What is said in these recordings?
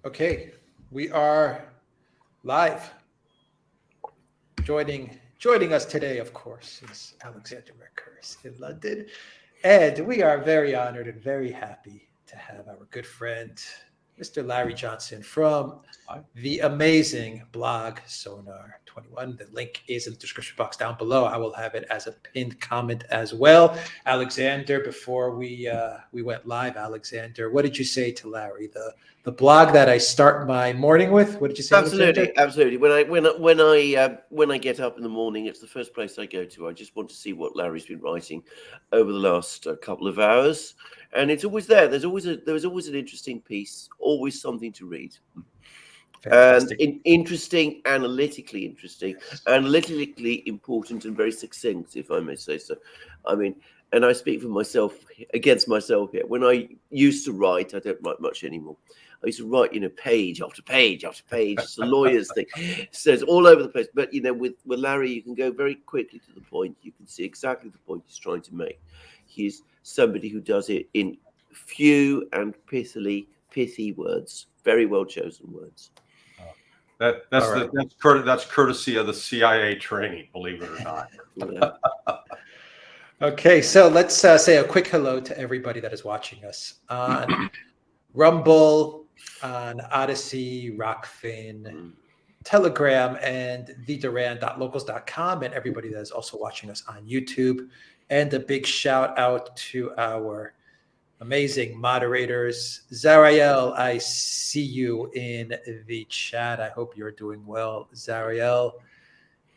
Okay, we are live. Joining us today, of course, is Alexander Mercouris in London, and we are very honored and very happy to have our good friend, Mr. Larry Johnson from the amazing blog Sonar 21. The link is in the description box down below. I will have it as a pinned comment as well. Alexander, before we went live, Alexander, what did you say to Larry? The blog that I start my morning with. What did you say? Absolutely, Alexander? Absolutely. When I get up in the morning, it's the first place I go to. I just want to see what Larry's been writing over the last couple of hours, and it's always there. There's always an interesting piece, always something to read. Fantastic. And interesting, analytically important, and very succinct, if I may say so. I mean, and I speak for myself, against myself here. When I used to write, I don't write much anymore. I used to write, page after page after page. It's a lawyer's thing. So it's all over the place. But, with Larry, you can go very quickly to the point. You can see exactly the point he's trying to make. He's somebody who does it in few and pithy words, very well chosen words. That's courtesy of the CIA training, believe it or not. Yeah. Okay, so let's say a quick hello to everybody that is watching us on Rumble, on Odyssey, Rockfin, Telegram, and the Duran.locals.com, and everybody that is also watching us on YouTube. And a big shout out to our amazing moderators. Zariel, I see you in the chat. I hope you're doing well, Zariel.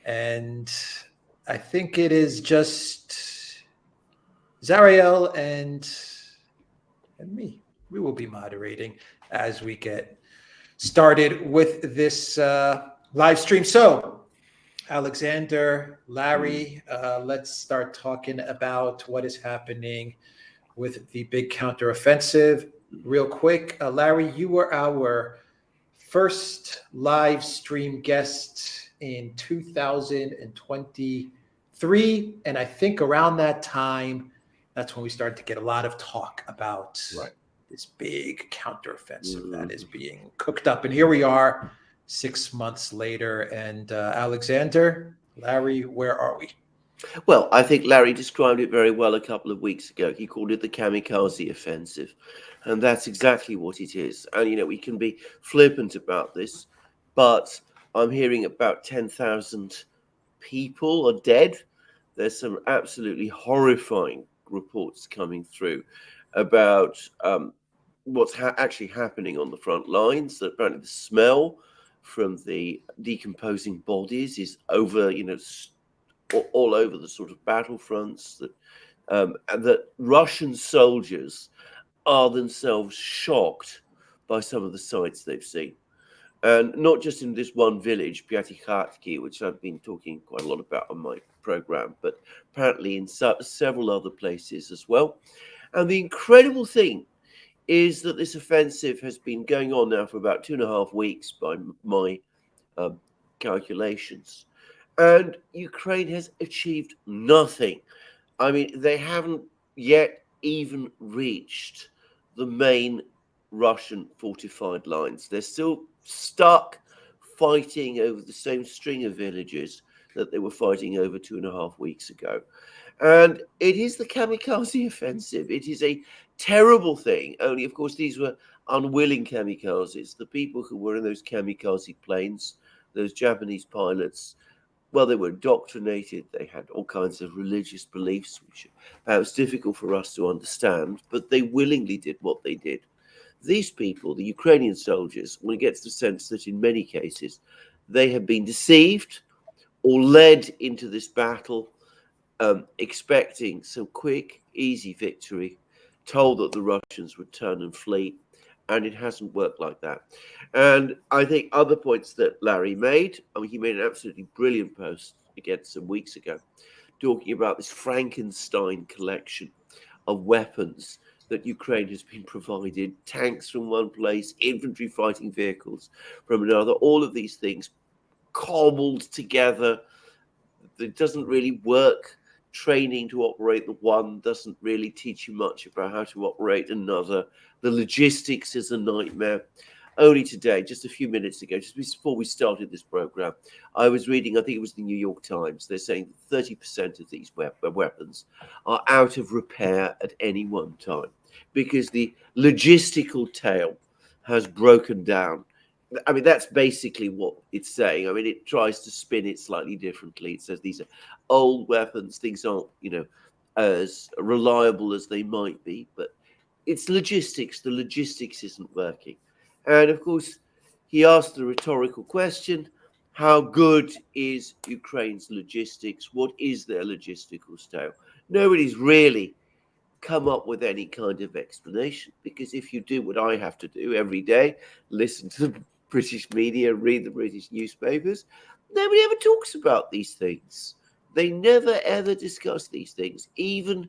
And I think it is just Zariel and me. We will be moderating as we get started with this live stream. So, Alexander, Larry, let's start talking about what is happening with the big counteroffensive. Real quick, Larry, you were our first live stream guest in 2023. And I think around that time, that's when we started to get a lot of talk about this big counteroffensive that is being cooked up. And here we are 6 months later. And Alexander, Larry, where are we? Well, I think Larry described it very well a couple of weeks ago. He called it the kamikaze offensive. And that's exactly what it is. And, we can be flippant about this, but I'm hearing about 10,000 people are dead. There's some absolutely horrifying reports coming through about what's actually happening on the front lines. That apparently the smell from the decomposing bodies is over, all over the sort of battlefronts, and that Russian soldiers are themselves shocked by some of the sights they've seen. And not just in this one village, Piatikhatki, which I've been talking quite a lot about on my program, but apparently in several other places as well. And the incredible thing is that this offensive has been going on now for about 2.5 weeks by my calculations. And Ukraine has achieved nothing. I mean, they haven't yet even reached the main Russian fortified lines. They're still stuck fighting over the same string of villages that they were fighting over 2.5 weeks ago. And it is the kamikaze offensive. It is a terrible thing. Only, of course, these were unwilling kamikazes. The people who were in those kamikaze planes, those Japanese pilots, well, they were indoctrinated. They had all kinds of religious beliefs, which are perhaps difficult for us to understand, but they willingly did what they did. These people, the Ukrainian soldiers, one gets the sense that in many cases they have been deceived or led into this battle, expecting some quick, easy victory, told that the Russians would turn and flee, and it hasn't worked like that. And I think other points that Larry made, he made an absolutely brilliant post again some weeks ago, talking about this Frankenstein collection of weapons that Ukraine has been provided, tanks from one place, infantry fighting vehicles from another, all of these things cobbled together. It doesn't really work training to operate the one doesn't really teach you much about how to operate another. The logistics is a nightmare. Only today, just a few minutes ago, just before we started this program, I was reading, I think it was the New York Times, they're saying 30% of these weapons are out of repair at any one time because the logistical tail has broken down. I mean, that's basically what it's saying. I mean, it tries to spin it slightly differently. It says these are old weapons, things aren't, as reliable as they might be, but it's logistics. The logistics isn't working. And of course, he asked the rhetorical question, how good is Ukraine's logistics? What is their logistical style? Nobody's really come up with any kind of explanation, because if you do what I have to do every day, listen to the British media, read the British newspapers, nobody ever talks about these things. They never ever discuss these things. Even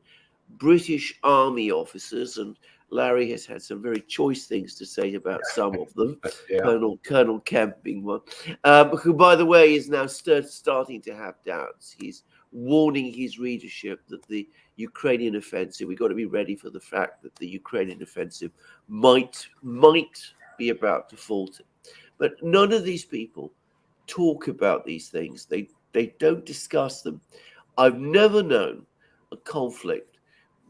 British army officers, and Larry has had some very choice things to say about some of them. Yeah. Colonel Kemp being one, who, by the way, is now starting to have doubts. He's warning his readership that the Ukrainian offensive, we've got to be ready for the fact that the Ukrainian offensive might be about to falter. But none of these people talk about these things. They don't discuss them. I've never known a conflict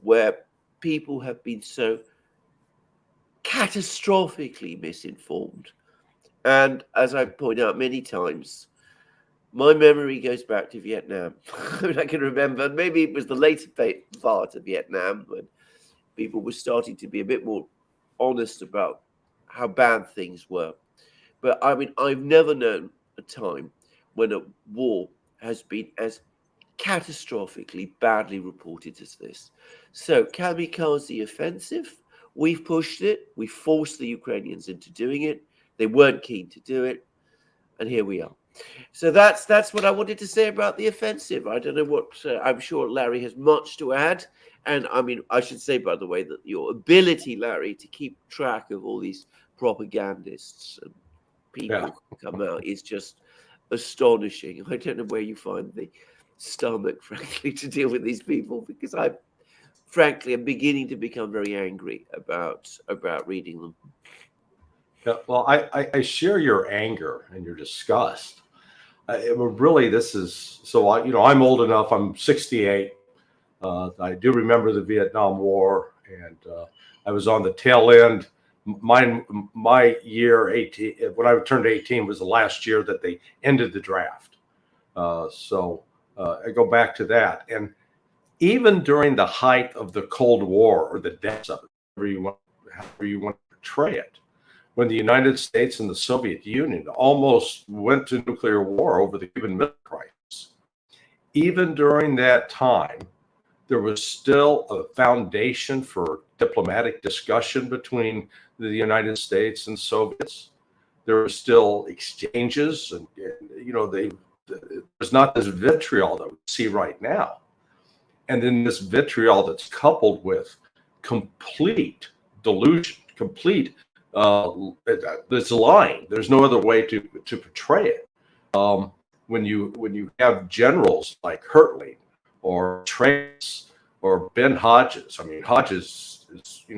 where people have been so catastrophically misinformed. And as I point out many times, my memory goes back to Vietnam. I can remember, maybe it was the later part of Vietnam when people were starting to be a bit more honest about how bad things were. But I mean, I've never known a time when a war has been as catastrophically badly reported as this. So, kamikaze offensive, we've pushed it. We forced the Ukrainians into doing it. They weren't keen to do it. And here we are. So that's what I wanted to say about the offensive. I don't know what, I'm sure Larry has much to add. And I mean, I should say, by the way, that your ability, Larry, to keep track of all these propagandists and people who come out is just astonishing. I don't know where you find the stomach, frankly, to deal with these people, because I, frankly, am beginning to become very angry about reading them. Yeah, well, I share your anger and your disgust. Really, this is so. I'm old enough. I'm 68. I do remember the Vietnam War, and I was on the tail end. My year 18, when I turned 18, was the last year that they ended the draft. So I go back to that, and even during the height of the Cold War, or the depths of it, however you want to portray it, when the United States and the Soviet Union almost went to nuclear war over the Cuban Missile Crisis, even during that time, there was still a foundation for diplomatic discussion between the United States and Soviets. There were still exchanges, and there's not this vitriol that we see right now. And then this vitriol that's coupled with complete delusion, complete it's lying. There's no other way to portray it. When you have generals like Hertling or Trace or Ben Hodges, I mean, Hodges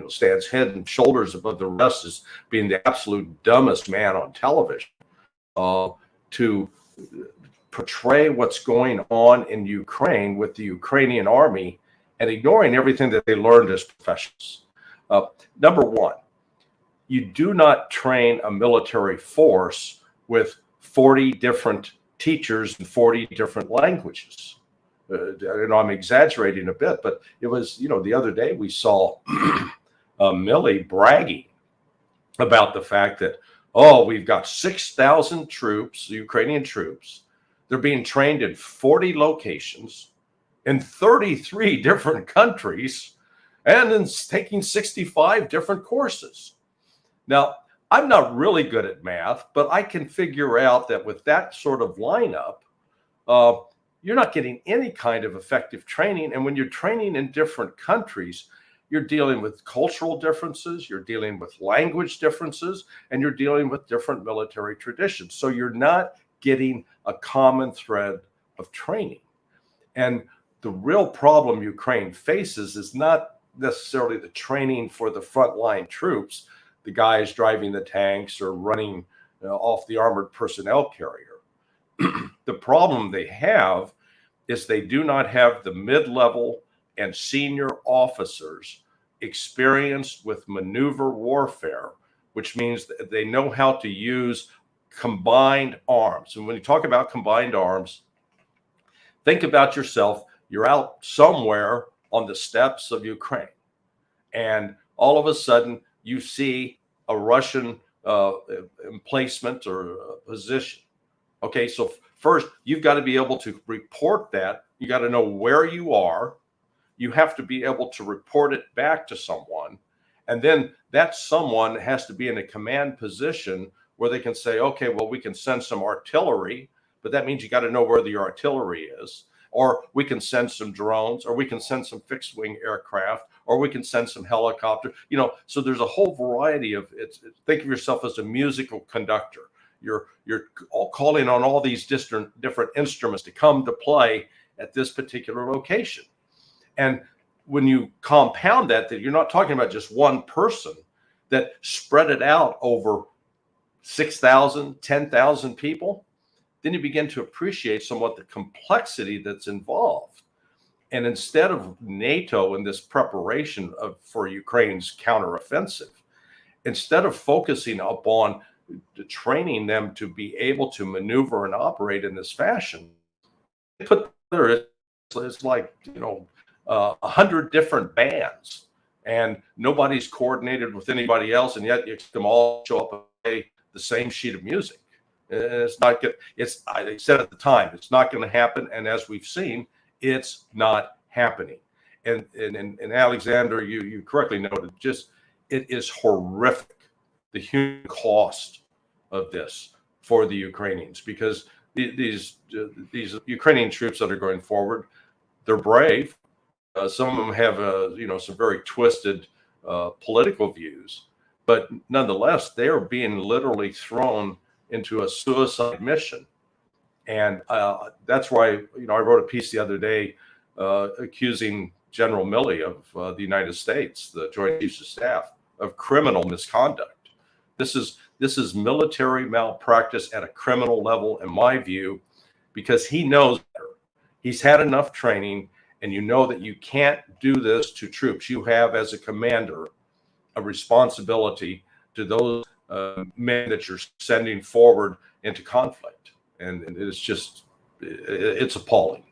stands head and shoulders above the rest as being the absolute dumbest man on television. To portray what's going on in Ukraine with the Ukrainian army and ignoring everything that they learned as professionals. Number one, you do not train a military force with 40 different teachers in 40 different languages. I'm exaggerating a bit, but it was, the other day we saw Milley bragging about the fact that, we've got 6,000 troops, Ukrainian troops. They're being trained in 40 locations in 33 different countries and then taking 65 different courses. Now, I'm not really good at math, but I can figure out that with that sort of lineup, you're not getting any kind of effective training. And when you're training in different countries, you're dealing with cultural differences, you're dealing with language differences, and you're dealing with different military traditions. So you're not getting a common thread of training. And the real problem Ukraine faces is not necessarily the training for the frontline troops, the guys driving the tanks or running off the armored personnel carrier. The problem they have is they do not have the mid-level and senior officers experienced with maneuver warfare, which means that they know how to use combined arms. And when you talk about combined arms, think about yourself. You're out somewhere on the steppes of Ukraine, and all of a sudden you see a Russian emplacement or position. Okay, so first you've got to be able to report that. You got to know where you are. You have to be able to report it back to someone. And then that someone has to be in a command position where they can say, okay, well, we can send some artillery, but that means you got to know where the artillery is. Or we can send some drones, or we can send some fixed wing aircraft, or we can send some helicopter. So there's a whole variety of it. Think of yourself as a musical conductor. You're calling on all these different instruments to come to play at this particular location. And when you compound that you're not talking about just one person, that spread it out over 6,000, 10,000 people, then you begin to appreciate somewhat the complexity that's involved. And instead of NATO in this preparation for Ukraine's counteroffensive, instead of focusing upon training them to be able to maneuver and operate in this fashion, they put there, it's like 100 different bands, and nobody's coordinated with anybody else, and yet you can all show up and play the same sheet of music. It's not good. I said at the time, it's not going to happen. And as we've seen, it's not happening. And Alexander, you correctly noted, it is horrific, the human cost of this for the Ukrainians, because these Ukrainian troops that are going forward, they're brave. Some of them have some very twisted political views, but nonetheless, they are being literally thrown into a suicide mission. And that's why, I wrote a piece the other day accusing General Milley of the United States, the Joint Chiefs of Staff, of criminal misconduct. This is military malpractice at a criminal level, in my view, because he knows better. He's had enough training, and you know that you can't do this to troops. You have, as a commander, a responsibility to those men that you're sending forward into conflict. And it's appalling.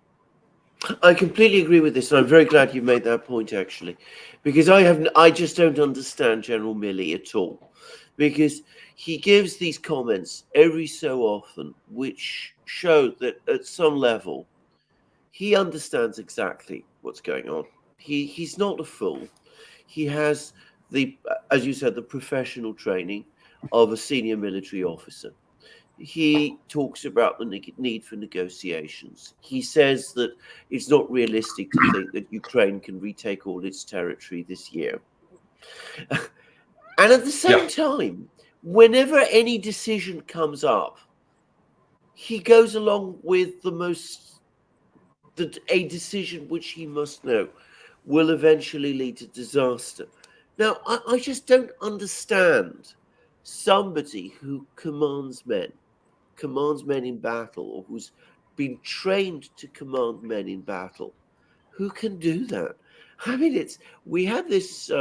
I completely agree with this, and I'm very glad you made that point, actually, because I just don't understand General Milley at all, because he gives these comments every so often, which show that at some level he understands exactly what's going on. He's not a fool. He has as you said, the professional training of a senior military officer. He talks about the need for negotiations. He says that it's not realistic to think that Ukraine can retake all its territory this year. And at the same time, whenever any decision comes up, he goes along with a decision which he must know will eventually lead to disaster. Now, I just don't understand somebody who commands men in battle, or who's been trained to command men in battle, who can do that. I mean, we have this,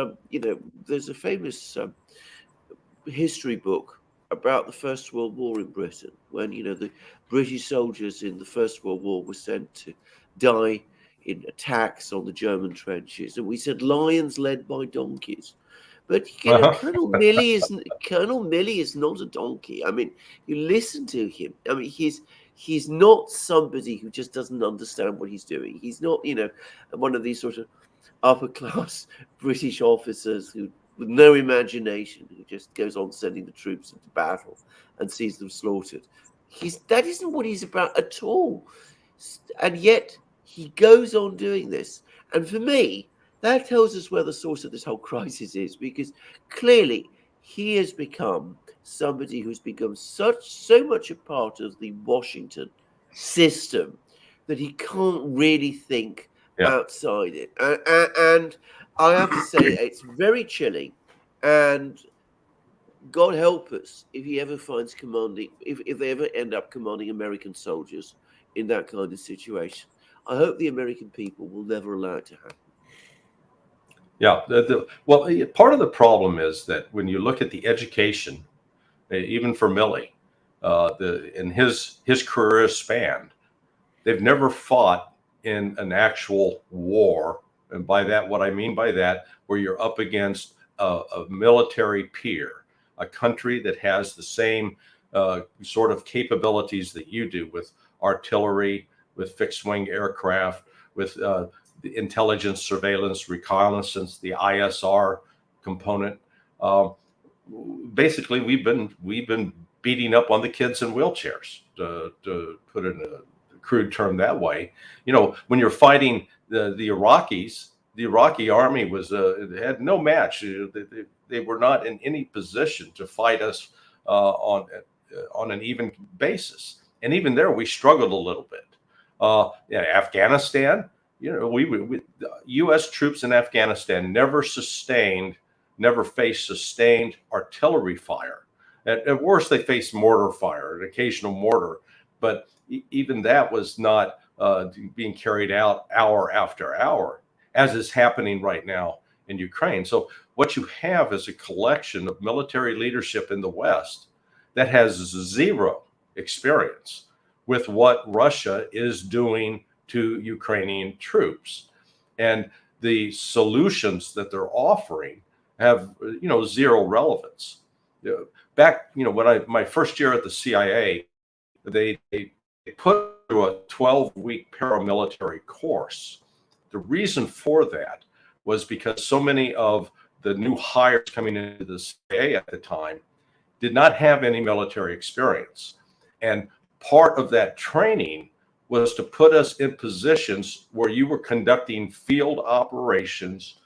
there's a famous history book about the First World War in Britain, when, the British soldiers in the First World War were sent to die in attacks on the German trenches, and we said lions led by donkeys. But Colonel Milley is not a donkey. I mean, you listen to him. I mean, he's not somebody who just doesn't understand what he's doing. He's not, one of these sort of upper class British officers who, with no imagination, who just goes on sending the troops into battle and sees them slaughtered. That isn't what he's about at all. And yet he goes on doing this. And for me, that tells us where the source of this whole crisis is, because clearly he has become somebody who's become so much a part of the Washington system that he can't really think outside it. And I have to say, it's very chilling. And God help us if he ever finds commanding, if they ever end up commanding American soldiers in that kind of situation. I hope the American people will never allow it to happen. Yeah. Well, part of the problem is that when you look at the education, even for Milley, in his career spanned, they've never fought in an actual war. And by that, what I mean by that, where you're up against a military peer, a country that has the same sort of capabilities that you do with artillery, with fixed wing aircraft, with the intelligence, surveillance, reconnaissance, the ISR component. Basically, we've been beating up on the kids in wheelchairs, to put it in a crude term that way. You know, when you're fighting the Iraqis, the Iraqi army had no match. They were not in any position to fight us on an even basis. And even there, we struggled a little bit. Afghanistan, you know, we U.S. troops in Afghanistan never faced sustained artillery fire. At worst, they faced mortar fire, an occasional mortar, but even that was not being carried out hour after hour, as is happening right now in Ukraine. So what you have is a collection of military leadership in the West that has zero experience with what Russia is doing to Ukrainian troops. And the solutions that they're offering have, zero relevance. Back, when my first year at the CIA, they put through a 12-week paramilitary course. The reason for that was because so many of the new hires coming into the CIA at the time did not have any military experience. And part of that training was to put us in positions where you were conducting field operations,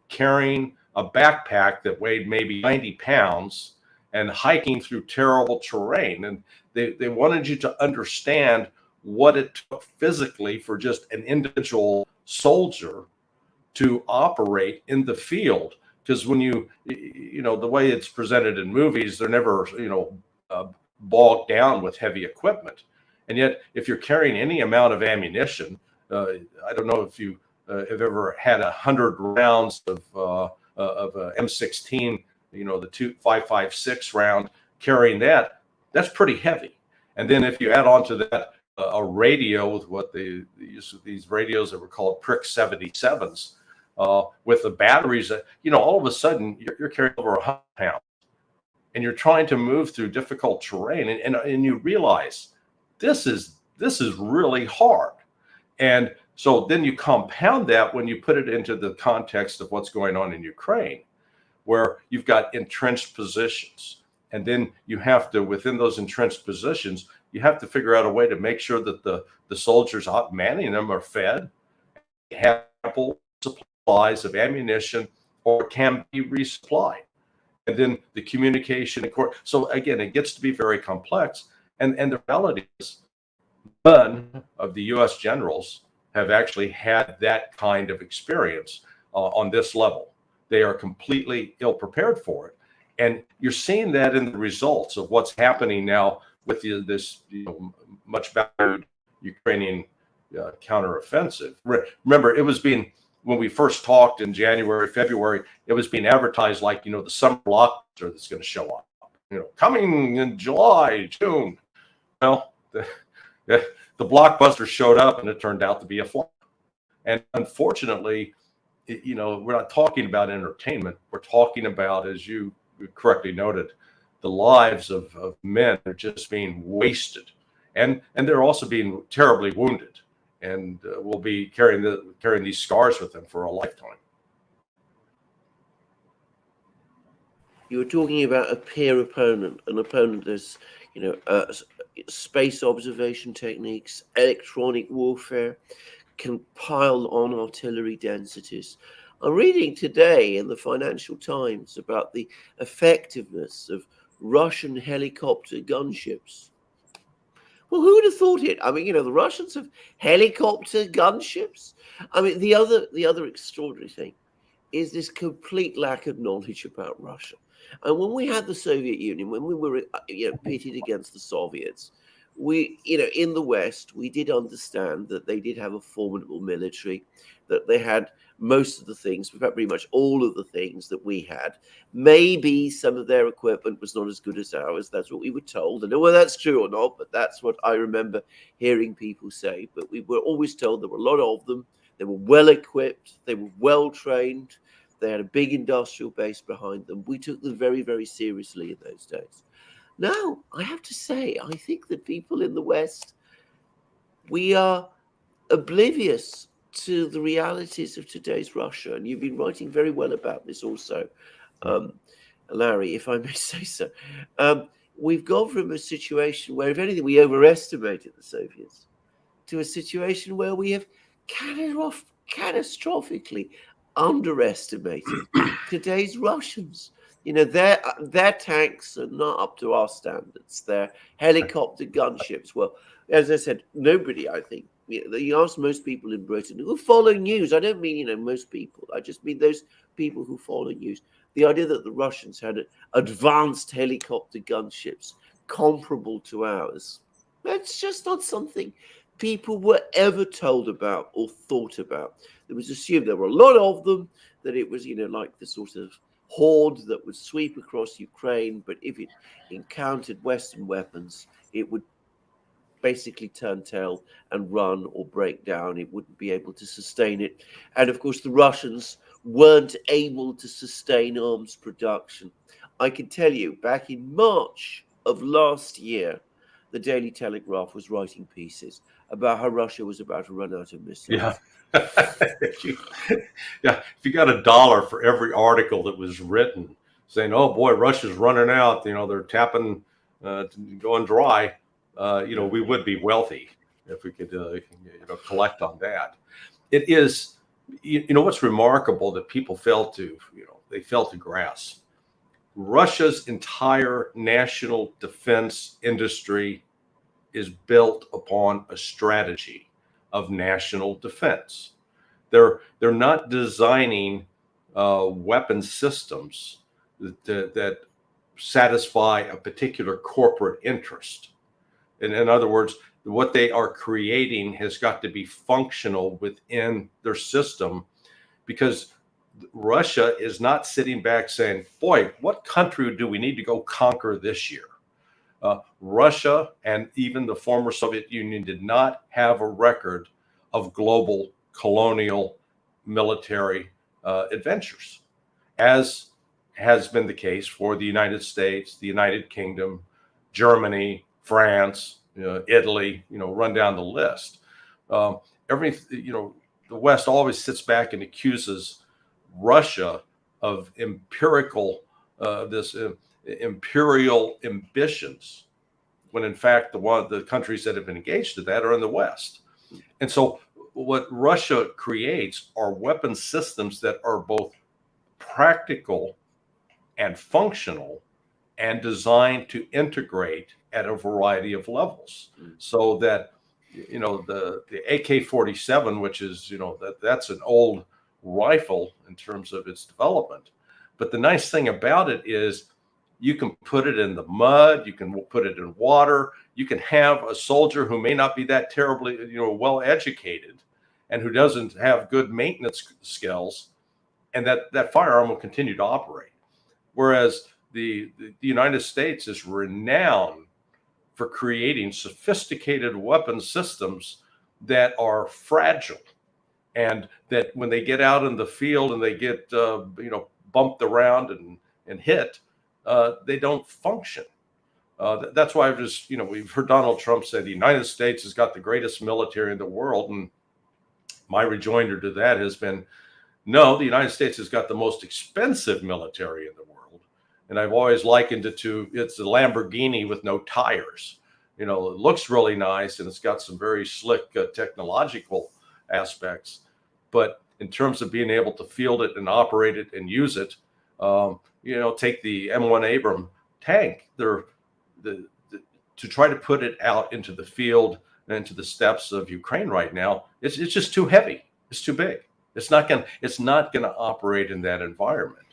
carrying a backpack that weighed maybe 90 pounds and hiking through terrible terrain. And they wanted you to understand what it took physically for just an individual soldier to operate in the field. Because when the way it's presented in movies, they're never, bogged down with heavy equipment. And yet, if you're carrying any amount of ammunition, I don't know if you have ever had 100 rounds of M16, the 5.56 round, carrying that's pretty heavy. And then if you add on to that a radio with what they use, these radios that were called Prick 77s, with the batteries, all of a sudden you're carrying over 100 pounds, and you're trying to move through difficult terrain, and you realize this is really hard. And so then you compound that when you put it into the context of what's going on in Ukraine, where you've got entrenched positions. And then you have to, within those entrenched positions, you have to figure out a way to make sure that the soldiers manning them are fed, have ample supplies of ammunition, or can be resupplied. And then the communication. So again, it gets to be very complex. And the reality is none of the U.S. generals have actually had that kind of experience on this level. They are completely ill-prepared for it. And you're seeing that in the results of what's happening now with this much valued Ukrainian counteroffensive. Remember, it was being, when we first talked in January, February, it was being advertised like, the summer blockbuster that's going to show up, coming in July, June. Well, the blockbuster showed up and it turned out to be a flop. And unfortunately, we're not talking about entertainment. We're talking about, as you correctly noted, the lives of men are just being wasted. And they're also being terribly wounded, and will be carrying these scars with them for a lifetime. You were talking about a peer opponent, an opponent that's, space observation techniques, electronic warfare, can pile on artillery densities. I'm reading today in the Financial Times about the effectiveness of Russian helicopter gunships. Well, who would have thought it? I mean, the Russians have helicopter gunships. I mean, the other extraordinary thing is this complete lack of knowledge about Russia. And when we had the Soviet Union, when we were pitted against the Soviets, we, in the West, we did understand that they did have a formidable military, that they had most of the things, in fact, pretty much all of the things that we had. Maybe some of their equipment was not as good as ours. That's what we were told. I don't know whether that's true or not, but that's what I remember hearing people say. But we were always told there were a lot of them. They were well equipped. They were well trained. They had a big industrial base behind them. We took them very, very seriously in those days. Now, I have to say, I think that people in the West, we are oblivious to the realities of today's Russia. And you've been writing very well about this also, Larry, if I may say so. We've gone from a situation where, if anything, we overestimated the Soviets to a situation where we have catastrophically underestimated today's Russians. Their tanks are not up to our standards. Their helicopter gunships. Well, as I said, nobody, I think, you ask most people in Britain who follow news. I don't mean, most people. I just mean those people who follow news. The idea that the Russians had advanced helicopter gunships comparable to ours, that's just not something people were ever told about or thought about. It was assumed there were a lot of them, that it was, like the sort of horde that would sweep across Ukraine, but if it encountered Western weapons, it would basically turn tail and run or break down. It wouldn't be able to sustain it. And of course, the Russians weren't able to sustain arms production. I can tell you, back in March of last year, the Daily Telegraph was writing pieces about how Russia was about to run out of missiles. Yeah. if you got $1 for every article that was written saying, "Oh boy, Russia's running out," they're tapping, going dry, we would be wealthy if we could, collect on that. It is, what's remarkable that people fail to grasp. Russia's entire national defense industry is built upon a strategy of national defense. They're not designing weapon systems that satisfy a particular corporate interest. In other words, what they are creating has got to be functional within their system, because Russia is not sitting back saying, "Boy, what country do we need to go conquer this year?" Russia and even the former Soviet Union did not have a record of global colonial military adventures, as has been the case for the United States, the United Kingdom, Germany, France, Italy, run down the list. The West always sits back and accuses Russia of imperial ambitions, when in fact the countries that have been engaged in that are in the West. And so what Russia creates are weapon systems that are both practical and functional and designed to integrate at a variety of levels, so that the AK-47, which is that's an old rifle in terms of its development, but the nice thing about it is you can put it in the mud, you can put it in water, you can have a soldier who may not be that terribly well educated and who doesn't have good maintenance skills, and that firearm will continue to operate. Whereas the United States is renowned for creating sophisticated weapon systems that are fragile, and that when they get out in the field and they get bumped around and hit, they don't function. That's why we've heard Donald Trump say the United States has got the greatest military in the world, and my rejoinder to that has been, no, the United States has got the most expensive military in the world. And I've always likened it to, it's a Lamborghini with no tires. It looks really nice and it's got some very slick technological aspects. But in terms of being able to field it and operate it and use it, take the M1 Abrams tank. The to try to put it out into the field and into the steppes of Ukraine right now, it's just too heavy. It's too big. It's not gonna operate in that environment.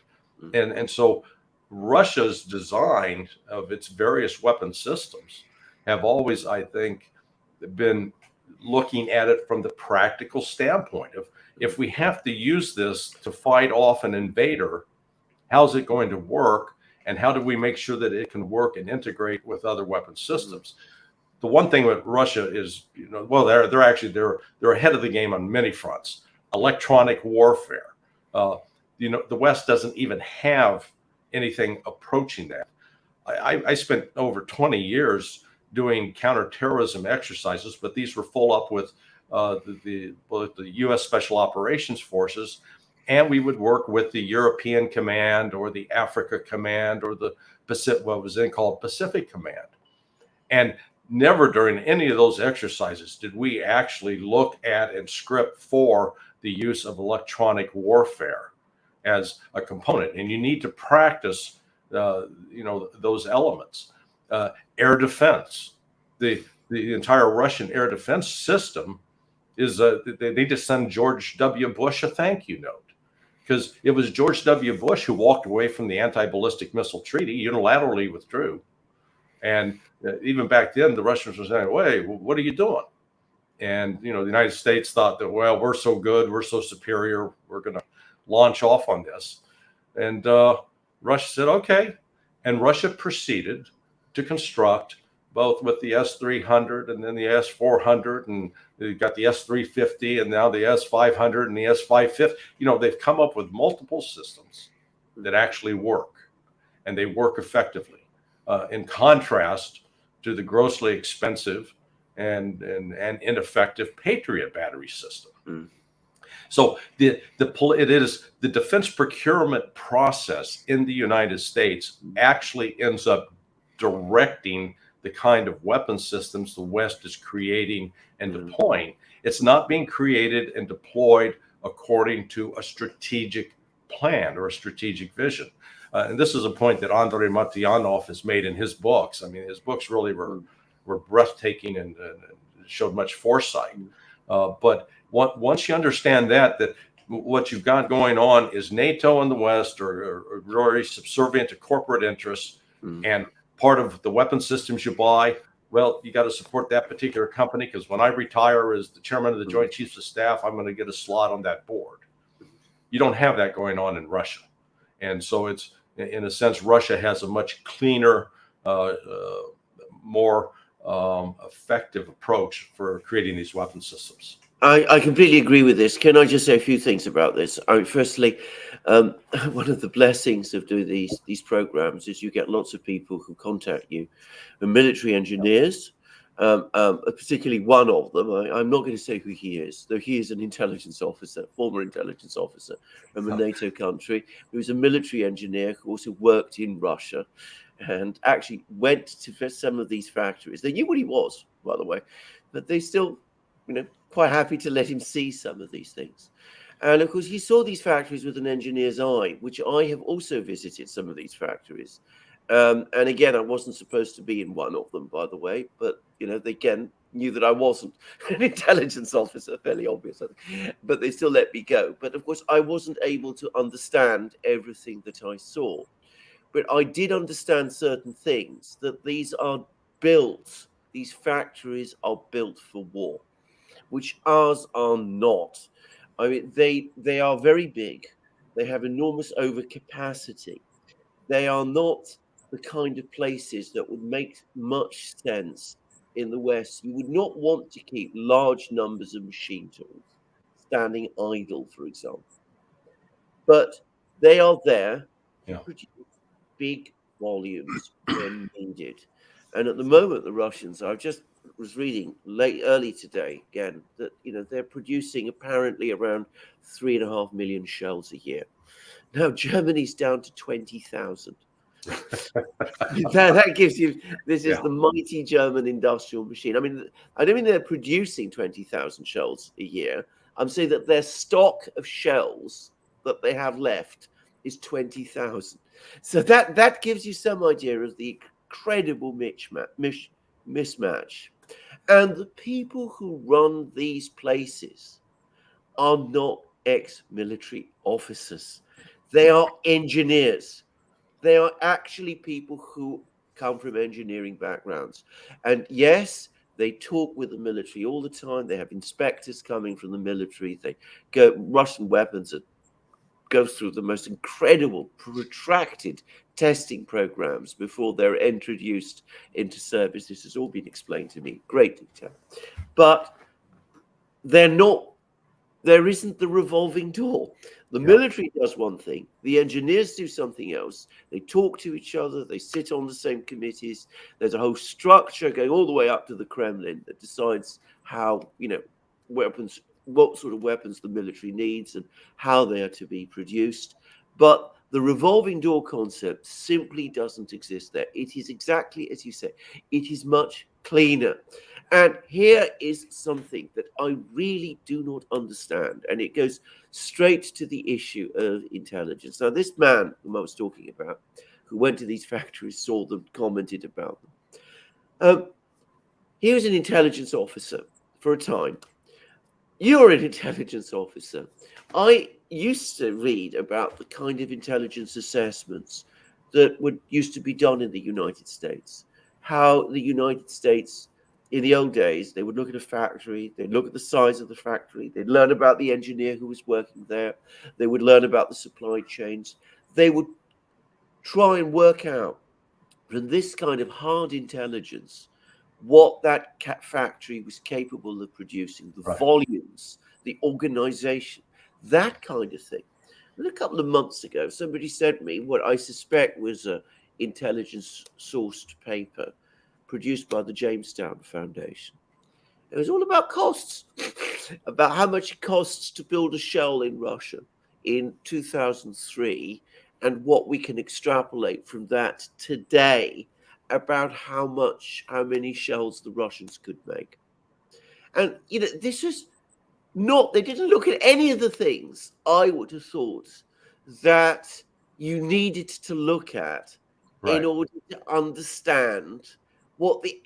And so Russia's design of its various weapon systems have always, I think, been looking at it from the practical standpoint of, if we have to use this to fight off an invader, how's it going to work? And how do we make sure that it can work and integrate with other weapon systems? The one thing with Russia is, well, they're ahead of the game on many fronts. Electronic warfare. The West doesn't even have anything approaching that. I spent over 20 years doing counterterrorism exercises, but these were full up with the U.S. Special Operations Forces, and we would work with the European Command or the Africa Command or the Pacific, what was then called Pacific Command. And never during any of those exercises did we actually look at and script for the use of electronic warfare as a component. And you need to practice, those elements. Air defense, the entire Russian air defense system is they need to send George W. Bush a thank you note, because it was George W. Bush who walked away from the anti-ballistic missile treaty, unilaterally withdrew. And even back then, the Russians were saying, "Wait, what are you doing?" And the United States thought that, well, we're so good, we're so superior, we're going to launch off on this. And Russia said, okay. And Russia proceeded to construct, both with the S-300 and then the S-400, and they've got the S-350 and now the S-500 and the S-550. They've come up with multiple systems that actually work, and they work effectively, in contrast to the grossly expensive and ineffective Patriot battery system. So it is the defense procurement process in the United States actually ends up directing the kind of weapon systems the West is creating and deploying. It's not being created and deployed according to a strategic plan or a strategic vision. And this is a point that Andrei Matyanov has made in his books. I mean, his books really were breathtaking and showed much foresight. But once you understand that what you've got going on is NATO and the West are very subservient to corporate interests, and part of the weapon systems you buy, well, you got to support that particular company, because when I retire as the chairman of the Joint Chiefs of Staff, I'm going to get a slot on that board. You don't have that going on in Russia. And so it's, in a sense, Russia has a much cleaner, more effective approach for creating these weapon systems. I completely agree with this. Can I just say a few things about this? Firstly, one of the blessings of doing these programs is you get lots of people who contact you, military engineers, particularly one of them. I'm not going to say who he is, though he is an intelligence officer, former intelligence officer from a NATO country, who's a military engineer who also worked in Russia and actually went to some of these factories. They knew what he was, by the way, but they still, quite happy to let him see some of these things. And of course, he saw these factories with an engineer's eye, which I have also visited some of these factories. And again, I wasn't supposed to be in one of them, by the way, but, they again knew that I wasn't an intelligence officer, fairly obvious, but they still let me go. But of course, I wasn't able to understand everything that I saw. But I did understand certain things, that these factories are built for war, which ours are not. I mean, they are very big. They have enormous overcapacity. They are not the kind of places that would make much sense in the West. You would not want to keep large numbers of machine tools standing idle, for example. But they are there to produce big volumes when needed. And at the moment, the Russians, I just was reading early today again that they're producing apparently around 3.5 million shells a year. Now Germany's down to 20,000. that gives you, this is the mighty German industrial machine. I mean, I don't mean they're producing 20,000 shells a year. I'm saying that their stock of shells that they have left is 20,000. So that gives you some idea of the incredible mismatch. And the people who run these places are not ex-military officers. They are engineers. They are actually people who come from engineering backgrounds. And yes, they talk with the military all the time. They have inspectors coming from the military. They go, Russian weapons go through the most incredible, protracted testing programs before they're introduced into service. This has all been explained to me in great detail. But they're not, there isn't the revolving door. The military does one thing, the engineers do something else. They talk to each other, they sit on the same committees. There's a whole structure going all the way up to the Kremlin that decides how, weapons, what sort of weapons the military needs and how they are to be produced. But the revolving door concept simply doesn't exist there. It is exactly as you say, it is much cleaner. And here is something that I really do not understand, and it goes straight to the issue of intelligence. Now, this man whom I was talking about, who went to these factories, saw them, commented about them, he was an intelligence officer for a time. You're an intelligence officer. I used to read about the kind of intelligence assessments that used to be done in the United States, how the United States, in the old days, they would look at a factory, they'd look at the size of the factory, they'd learn about the engineer who was working there, they would learn about the supply chains, they would try and work out from this kind of hard intelligence what that factory was capable of producing, the volumes, the organization, that kind of thing. And a couple of months ago, somebody sent me what I suspect was an intelligence-sourced paper produced by the Jamestown Foundation. It was all about costs, about how much it costs to build a shell in Russia in 2003, and what we can extrapolate from that today about how many shells the Russians could make. And, this was not, they didn't look at any of the things I would have thought that you needed to look at in order to understand what the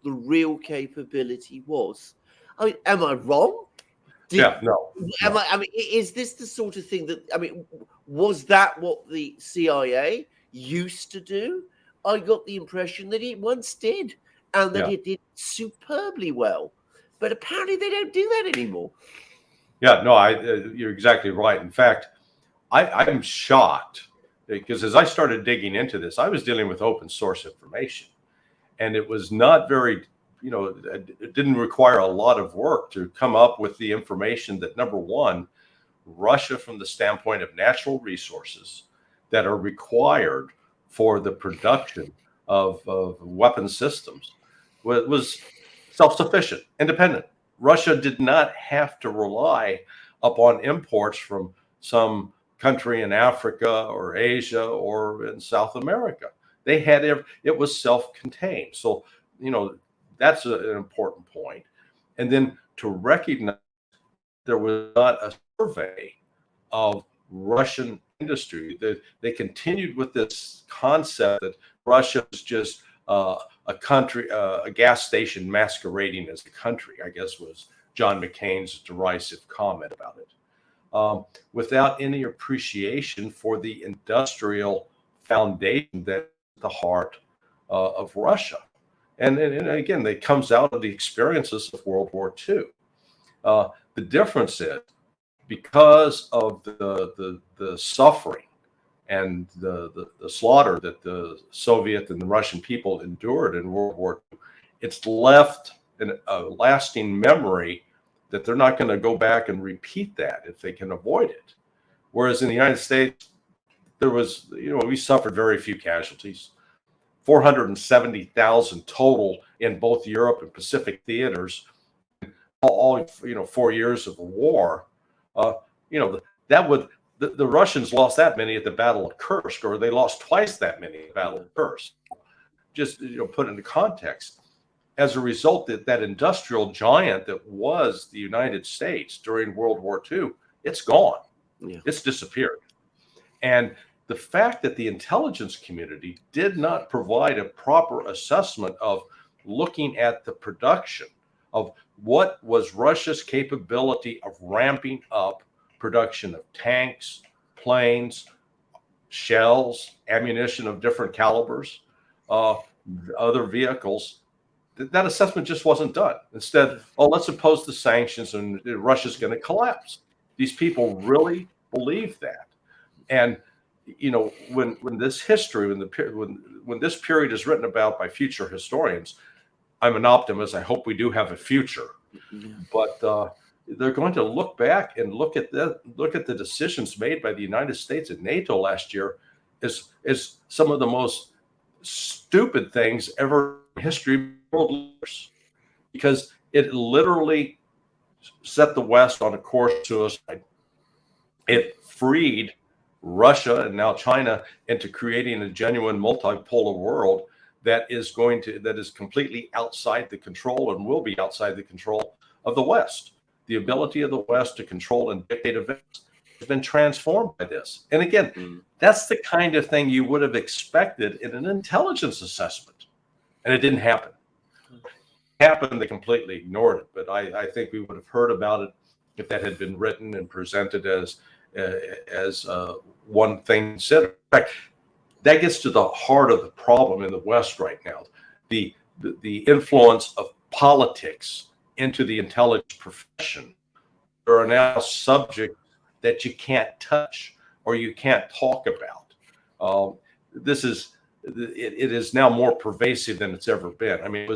real capability was. I mean, am I wrong? No. Is this the sort of thing that, was that what the CIA used to do? I got the impression that it once did, and that it did superbly well. But apparently they don't do that anymore. Yeah, no, you're exactly right. In fact, I'm shocked because as I started digging into this, I was dealing with open source information. And it was not very, it didn't require a lot of work to come up with the information that, number one, Russia, from the standpoint of natural resources that are required for the production of weapon systems, was self-sufficient, independent. Russia did not have to rely upon imports from some country in Africa or Asia or in South America. They had it was self-contained. So, that's an important point. And then to recognize there was not a survey of Russian industry. They continued with this concept that Russia was just a country, a gas station masquerading as a country, I guess was John McCain's derisive comment about it, without any appreciation for the industrial foundation that the heart of Russia. And again, it comes out of the experiences of World War II. The difference is because of the suffering and the slaughter that the Soviet and the Russian people endured in World War II, it's left a lasting memory that they're not going to go back and repeat that if they can avoid it. Whereas in the United States, there was, we suffered very few casualties, 470,000 total in both Europe and Pacific theaters, all 4 years of the war. The Russians lost that many at the Battle of Kursk, or they lost twice that many at the Battle of Kursk. Just put into context. As a result, that industrial giant that was the United States during World War II, it's gone. Yeah. It's disappeared. And the fact that the intelligence community did not provide a proper assessment of looking at the production of what was Russia's capability of ramping up production of tanks, planes, shells, ammunition of different calibers, other vehicles, that assessment just wasn't done. Instead, let's impose the sanctions and Russia's going to collapse. These people really believe that. And when this history, when this period is written about by future historians, I'm an optimist. I hope we do have a future. But they're going to look back and look at the decisions made by the United States and NATO last year as some of the most stupid things ever in history of world leaders, because it literally set the West on a course to suicide. It freed Russia and now China into creating a genuine multipolar world that is completely outside the control and will be outside the control of the West. The ability of the West to control and dictate events has been transformed by this. And again, that's the kind of thing you would have expected in an intelligence assessment. And it didn't happen. It happened, they completely ignored it. But I think we would have heard about it if that had been written and presented as one thing considered. In fact, that gets to the heart of the problem in the West right now. The influence of politics into the intelligence profession. There are now subjects that you can't touch or you can't talk about. It is now more pervasive than it's ever been. I mean,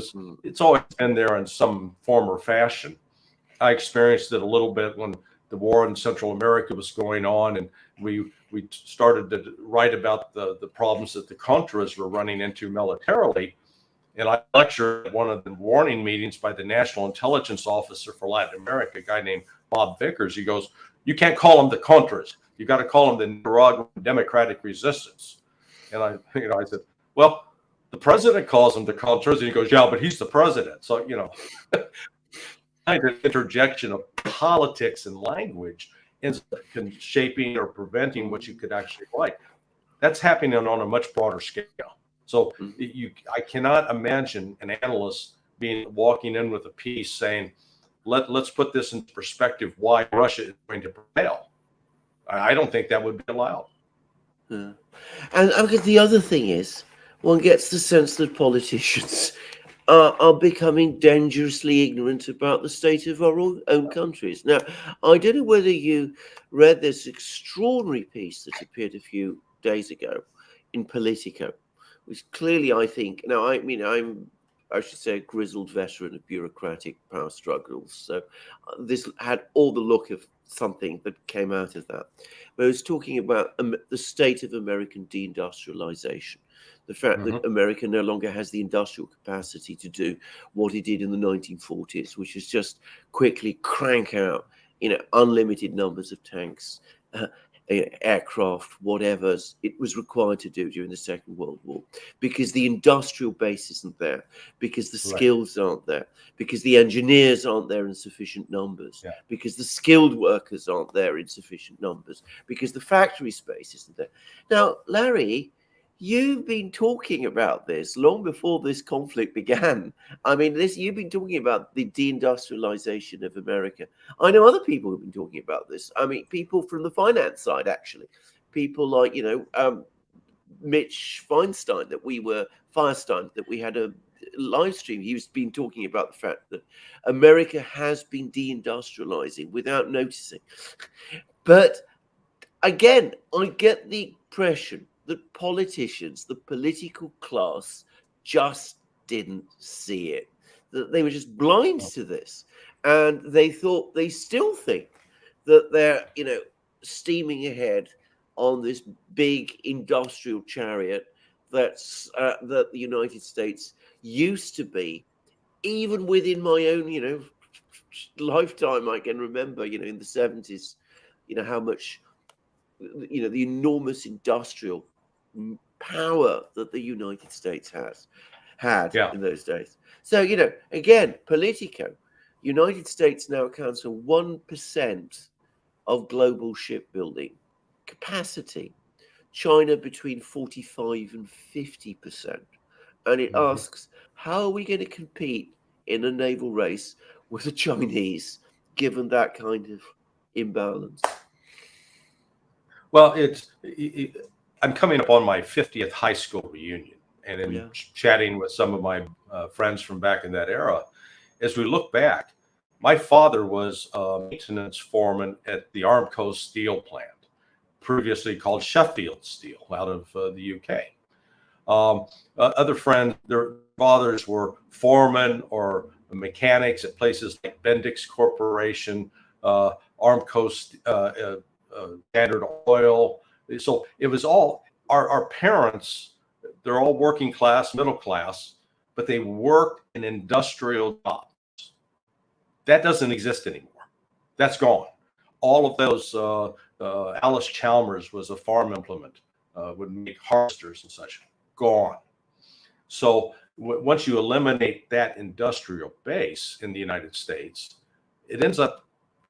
it's always been there in some form or fashion. I experienced it a little bit when the war in Central America was going on, and we started to write about the problems that the Contras were running into militarily. And I lectured at one of the warning meetings by the National Intelligence Officer for Latin America, a guy named Bob Vickers. He goes, "You can't call them the Contras. You got to call them the Nicaraguan Democratic Resistance." And I said, "Well, the president calls them the Contras." And he goes, "Yeah, but he's the president." So, kind of interjection of politics and language in shaping or preventing what you could actually write. That's happening on a much broader scale. So I cannot imagine an analyst walking in with a piece saying, let's put this into perspective why Russia is going to prevail. I don't think that would be allowed. And the other thing is, one gets the sense that politicians are becoming dangerously ignorant about the state of our own countries. Now, I don't know whether you read this extraordinary piece that appeared a few days ago in Politico, which clearly I think, now, I should say, a grizzled veteran of bureaucratic power struggles. So this had all the look of something that came out of that. But it was talking about the state of American deindustrialization. The fact that America no longer has the industrial capacity to do what it did in the 1940s, which is just quickly crank out, unlimited numbers of tanks, aircraft, whatever it was required to do during the Second World War, because the industrial base isn't there, because the skills aren't there, because the engineers aren't there in sufficient numbers, because the skilled workers aren't there in sufficient numbers, because the factory space isn't there. Now, Larry, you've been talking about this long before this conflict began. I mean, you've been talking about the deindustrialization of America. I know other people who've been talking about this. I mean, people from the finance side, actually. People like, Mitch Feinstein, that we had a live stream. He's been talking about the fact that America has been deindustrializing without noticing. But again, I get the impression that politicians, the political class, just didn't see it. That they were just blind to this. And they still think that they're, steaming ahead on this big industrial chariot that the United States used to be. Even within my own, lifetime, I can remember, in the 70s, how much, the enormous industrial power that the United States had in those days. So, again, Politico, United States now accounts for 1% of global shipbuilding capacity. China between 45 and 50%. and it asks, how are we going to compete in a naval race with the Chinese, given that kind of imbalance? Well, I'm coming up on my 50th high school reunion, and in chatting with some of my friends from back in that era, as we look back, my father was a maintenance foreman at the Armco steel plant, previously called Sheffield Steel, out of the UK. Other friends, their fathers were foremen or mechanics at places like Bendix Corporation, Armco, Standard Oil. So it was all our parents. They're all working class, middle class, but they worked in industrial jobs. That doesn't exist anymore. That's gone. All of those. Alice Chalmers was a farm implement, would make harvesters and such. Gone. So once you eliminate that industrial base in the United States, it ends up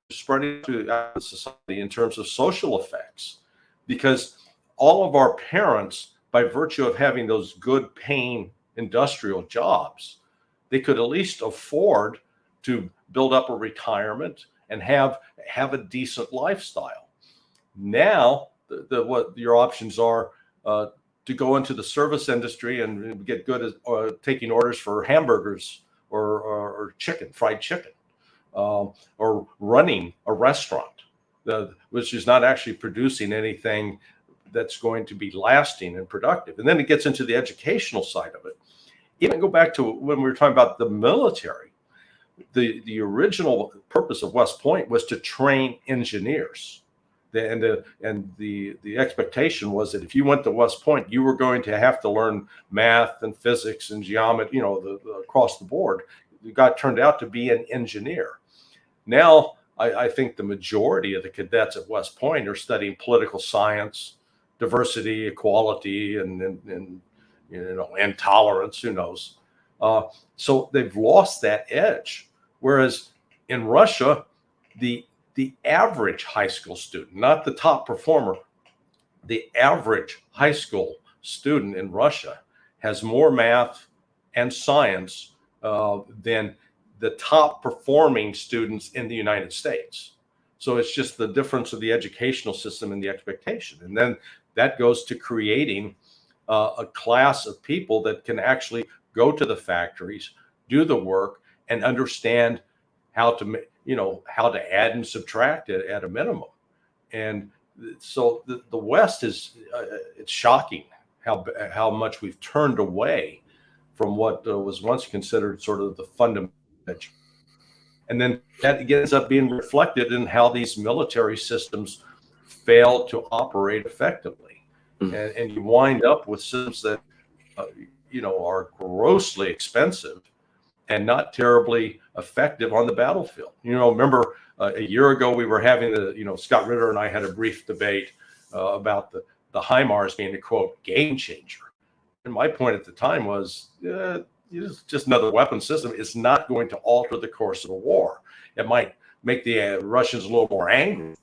spreading to the society in terms of social effects, because all of our parents, by virtue of having those good paying industrial jobs, they could at least afford to build up a retirement and have a decent lifestyle. Now, what your options are to go into the service industry and get good at taking orders for hamburgers or chicken, fried chicken, or running a restaurant, which is not actually producing anything that's going to be lasting and productive. And then it gets into the educational side of it. Even go back to when we were talking about the military. The original purpose of West Point was to train engineers. And the expectation was that if you went to West Point, you were going to have to learn math and physics and geometry, across the board. You turned out to be an engineer. Now, I think the majority of the cadets at West Point are studying political science, diversity, equality, and tolerance. Who knows? So they've lost that edge. Whereas in Russia, the average high school student, not the top performer, the average high school student in Russia has more math and science than the top performing students in the United States. So it's just the difference of the educational system and the expectation. And then that goes to creating a class of people that can actually go to the factories, do the work, and understand how to add and subtract it at a minimum. And so the West is it's shocking how much we've turned away from what was once considered sort of the fundamental. And then that ends up being reflected in how these military systems fail to operate effectively. And you wind up with systems that are grossly expensive and not terribly effective on the battlefield. Remember a year ago we were having Scott Ritter and I had a brief debate about the HIMARS being a quote game changer. And my point at the time was it's just another weapon system. It's not going to alter the course of a war. It might make the Russians a little more angry,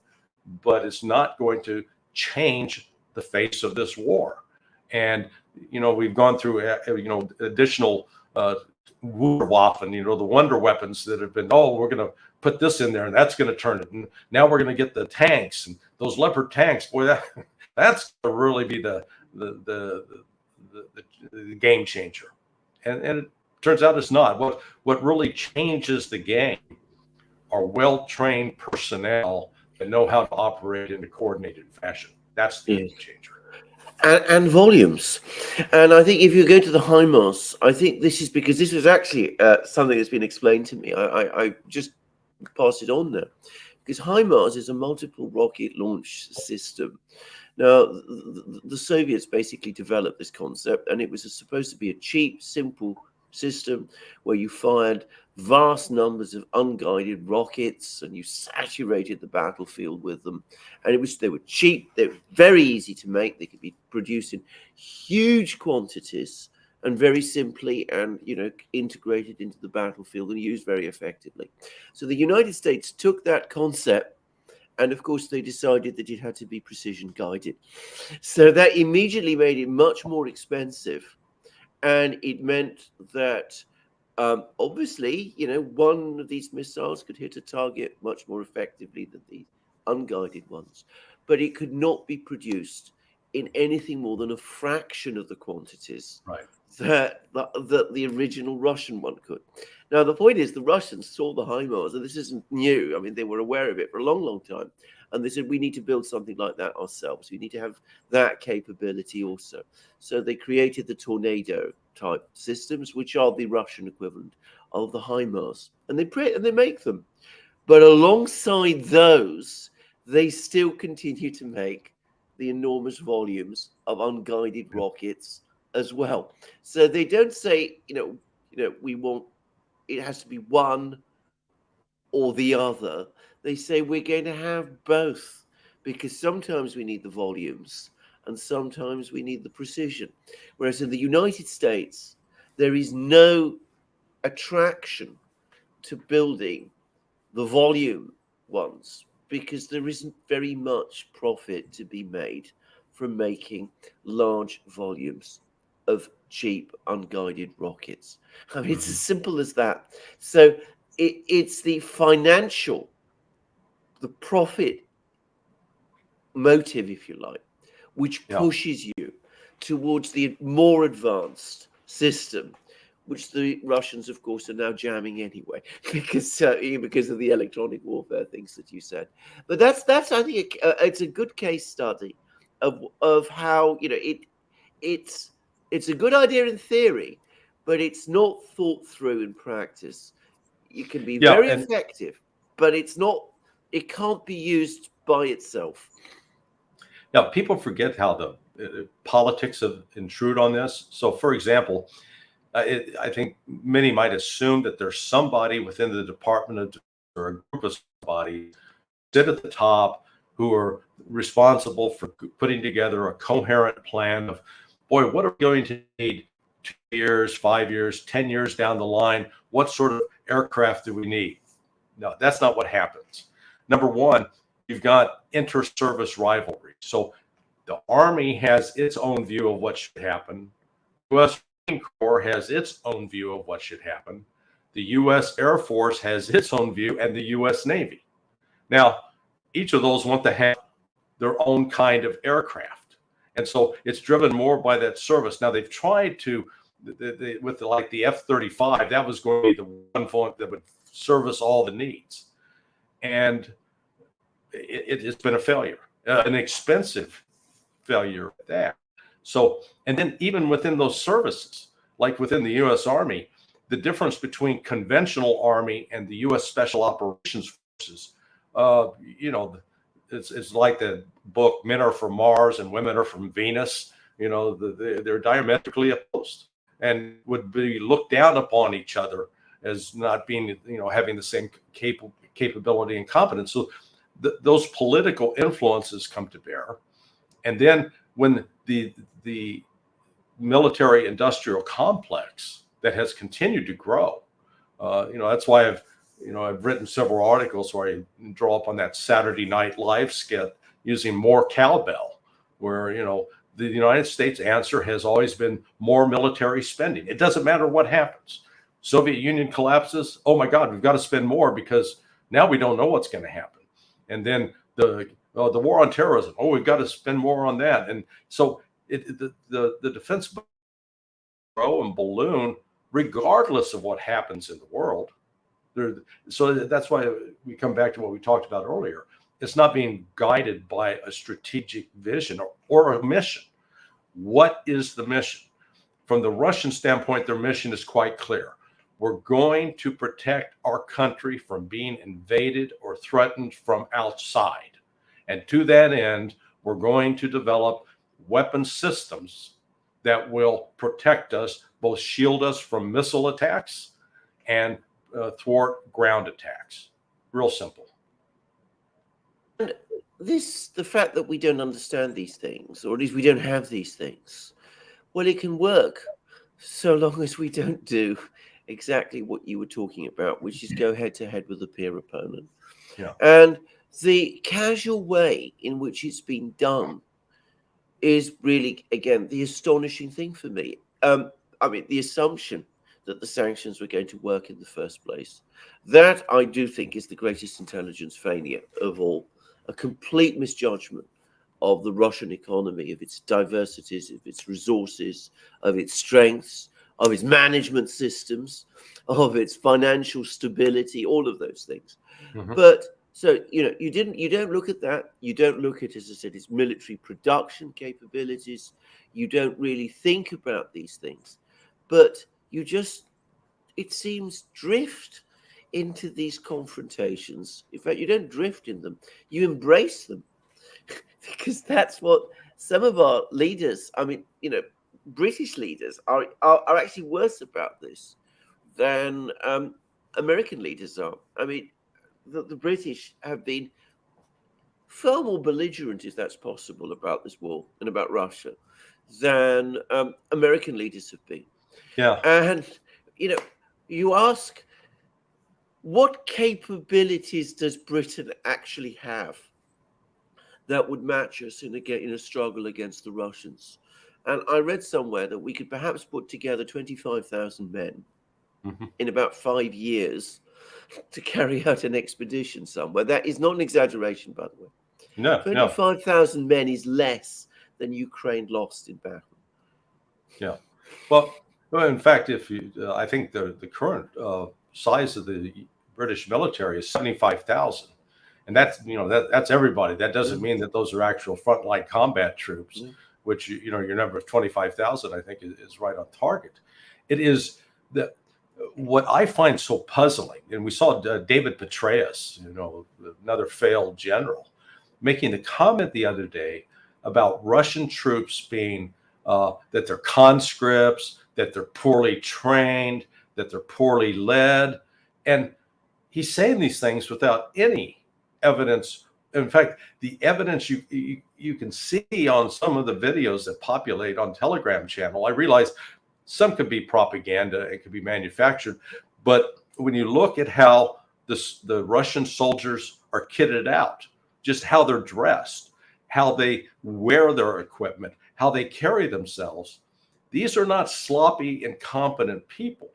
but it's not going to change the face of this war. And we've gone through additional Wunderwaffen, the wonder weapons that have been, we're going to put this in there and that's going to turn it. And now we're going to get the tanks and those Leopard tanks. Boy, that's going to really be the game changer. And it turns out it's not. What really changes the game are well-trained personnel that know how to operate in a coordinated fashion. That's the game changer. And volumes. And I think if you go to the HIMARS, I think this is because this was actually something that's been explained to me. I just passed it on there. Because HIMARS is a multiple rocket launch system. Now, the Soviets basically developed this concept, and it was supposed to be a cheap, simple system where you fired vast numbers of unguided rockets and you saturated the battlefield with them. And they were cheap, they were very easy to make, they could be produced in huge quantities and very simply and integrated into the battlefield and used very effectively. So the United States took that concept, and of course they decided that it had to be precision guided. So that immediately made it much more expensive And it meant that obviously, one of these missiles could hit a target much more effectively than the unguided ones, but it could not be produced in anything more than a fraction of the quantities Right. that the original Russian one could. Now, the point is, the Russians saw the HIMARS, and this isn't new. I mean, they were aware of it for a long, long time. And they said, we need to build something like that ourselves. We need to have that capability also. So they created the Tornado type systems, which are the Russian equivalent of the HIMARS. And they make them. But alongside those, they still continue to make the enormous volumes of unguided rockets as well. So they don't say, we want, it has to be one or the other. They say we're going to have both, because sometimes we need the volumes and sometimes we need the precision. Whereas in the United States, there is no attraction to building the volume ones, because there isn't very much profit to be made from making large volumes of cheap unguided rockets. I mean, it's as simple as that. So it's the financial, the profit motive, if you like, which pushes you towards the more advanced system, which the Russians, of course, are now jamming anyway, because of the electronic warfare things that you said. But that's I think it's a good case study of how it's a good idea in theory, but it's not thought through in practice. It can be very effective, but it can't be used by itself. Now, people forget how the politics have intrude on this. So, for example, I think many might assume that there's somebody within the Department of Defense or a group of somebody sit at the top who are responsible for putting together a coherent plan of, boy, what are we going to need 2 years, 5 years, 10 years down the line? What sort of aircraft do we need? No, that's not what happens. Number one, you've got inter-service rivalry. So the Army has its own view of what should happen. The U.S. Marine Corps has its own view of what should happen. The U.S. Air Force has its own view, and the U.S. Navy. Now, each of those want to have their own kind of aircraft. And so it's driven more by that service. Now, they've tried to, with the F-35, that was going to be the one phone that would service all the needs. And it's been a failure, an expensive failure at that. So, and then even within those services, like within the U.S. Army, the difference between conventional Army and the U.S. Special Operations Forces, it's like the book Men Are From Mars and Women Are From Venus. They're diametrically opposed and would be looked down upon each other as not being, having the same capability and competence. So those political influences come to bear. And then when the military industrial complex that has continued to grow, that's why I've written several articles where I draw up on that Saturday Night Live skit using more cowbell, where, the United States answer has always been more military spending. It doesn't matter what happens. Soviet Union collapses. Oh my God, we've got to spend more because now we don't know what's going to happen. And then the war on terrorism. Oh, we've got to spend more on that. And so the defense grow and balloon regardless of what happens in the world. So that's why we come back to what we talked about earlier. It's not being guided by a strategic vision or a mission. What is the mission? From the Russian standpoint, their mission is quite clear. We're going to protect our country from being invaded or threatened from outside. And to that end, we're going to develop weapon systems that will protect us, both shield us from missile attacks and thwart ground attacks. Real simple. And the fact that we don't understand these things, or at least we don't have these things, well, it can work so long as we don't do exactly what you were talking about, which is go head to head with a peer opponent. Yeah. And the casual way in which it's been done is really, again, the astonishing thing for me. I mean, the assumption that the sanctions were going to work in the first place, that I do think is the greatest intelligence failure of all, a complete misjudgment of the Russian economy, of its diversities, of its resources, of its strengths, of its management systems, of its financial stability, all of those things. Mhm. But so, you don't look at that. You don't look at, as I said, its military production capabilities. You don't really think about these things, but you just, it seems, drift into these confrontations. In fact, you don't drift in them, you embrace them. Because that's what some of our leaders, I mean, British leaders are actually worse about this than American leaders are. I mean, the British have been far more belligerent, if that's possible, about this war and about Russia than American leaders have been. Yeah. And, you ask, what capabilities does Britain actually have that would match us in a struggle against the Russians? And I read somewhere that we could perhaps put together 25,000 men Mhm. in about 5 years to carry out an expedition somewhere. That is not an exaggeration, by the way. No, no. 25,000 men is less than Ukraine lost in battle. Yeah. Well, in fact, if you, I think the current size of the British military is 75,000, and that's that's everybody. That doesn't mean that those are actual frontline combat troops, which your number of 25,000 I think is right on target. It is that what I find so puzzling, and we saw David Petraeus, another failed general, making the comment the other day about Russian troops being that they're conscripts, that they're poorly trained, that they're poorly led. And he's saying these things without any evidence. In fact, the evidence you can see on some of the videos that populate on Telegram channel, I realize some could be propaganda, it could be manufactured. But when you look at how the Russian soldiers are kitted out, just how they're dressed, how they wear their equipment, how they carry themselves, these are not sloppy, incompetent people,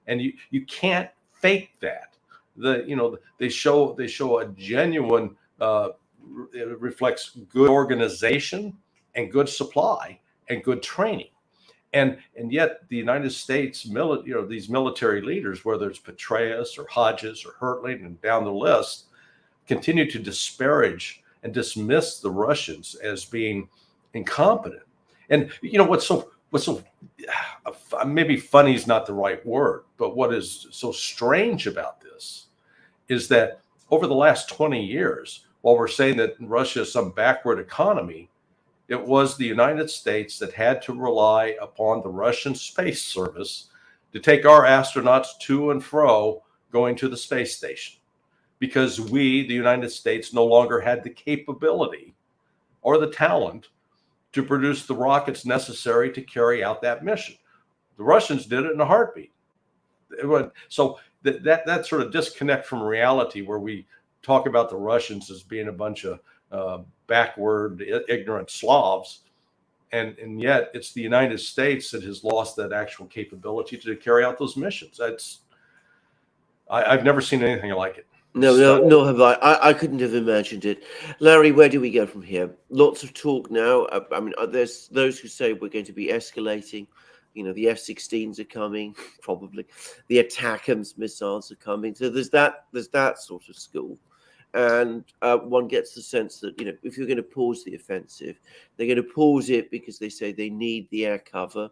and you can't fake that. They show a genuine. It reflects good organization and good supply and good training, and yet the United States these military leaders, whether it's Petraeus or Hodges or Hertling and down the list, continue to disparage and dismiss the Russians as being incompetent. And what's so maybe funny is not the right word, but what is so strange about this is that over the last 20 years, while we're saying that Russia is some backward economy, it was the United States that had to rely upon the Russian space service to take our astronauts to and fro going to the space station, because we, the United States, no longer had the capability or the talent to produce the rockets necessary to carry out that mission. The Russians did it in a heartbeat. So that sort of disconnect from reality, where we talk about the Russians as being a bunch of backward, ignorant Slavs, and yet it's the United States that has lost that actual capability to carry out those missions. I've never seen anything like it. No, have I. I couldn't have imagined it. Larry, where do we go from here? Lots of talk now. I mean, there's those who say we're going to be escalating. The F-16s are coming, probably. The ATACMS missiles are coming. So there's that sort of school. And one gets the sense that, if you're going to pause the offensive, they're going to pause it because they say they need the air cover.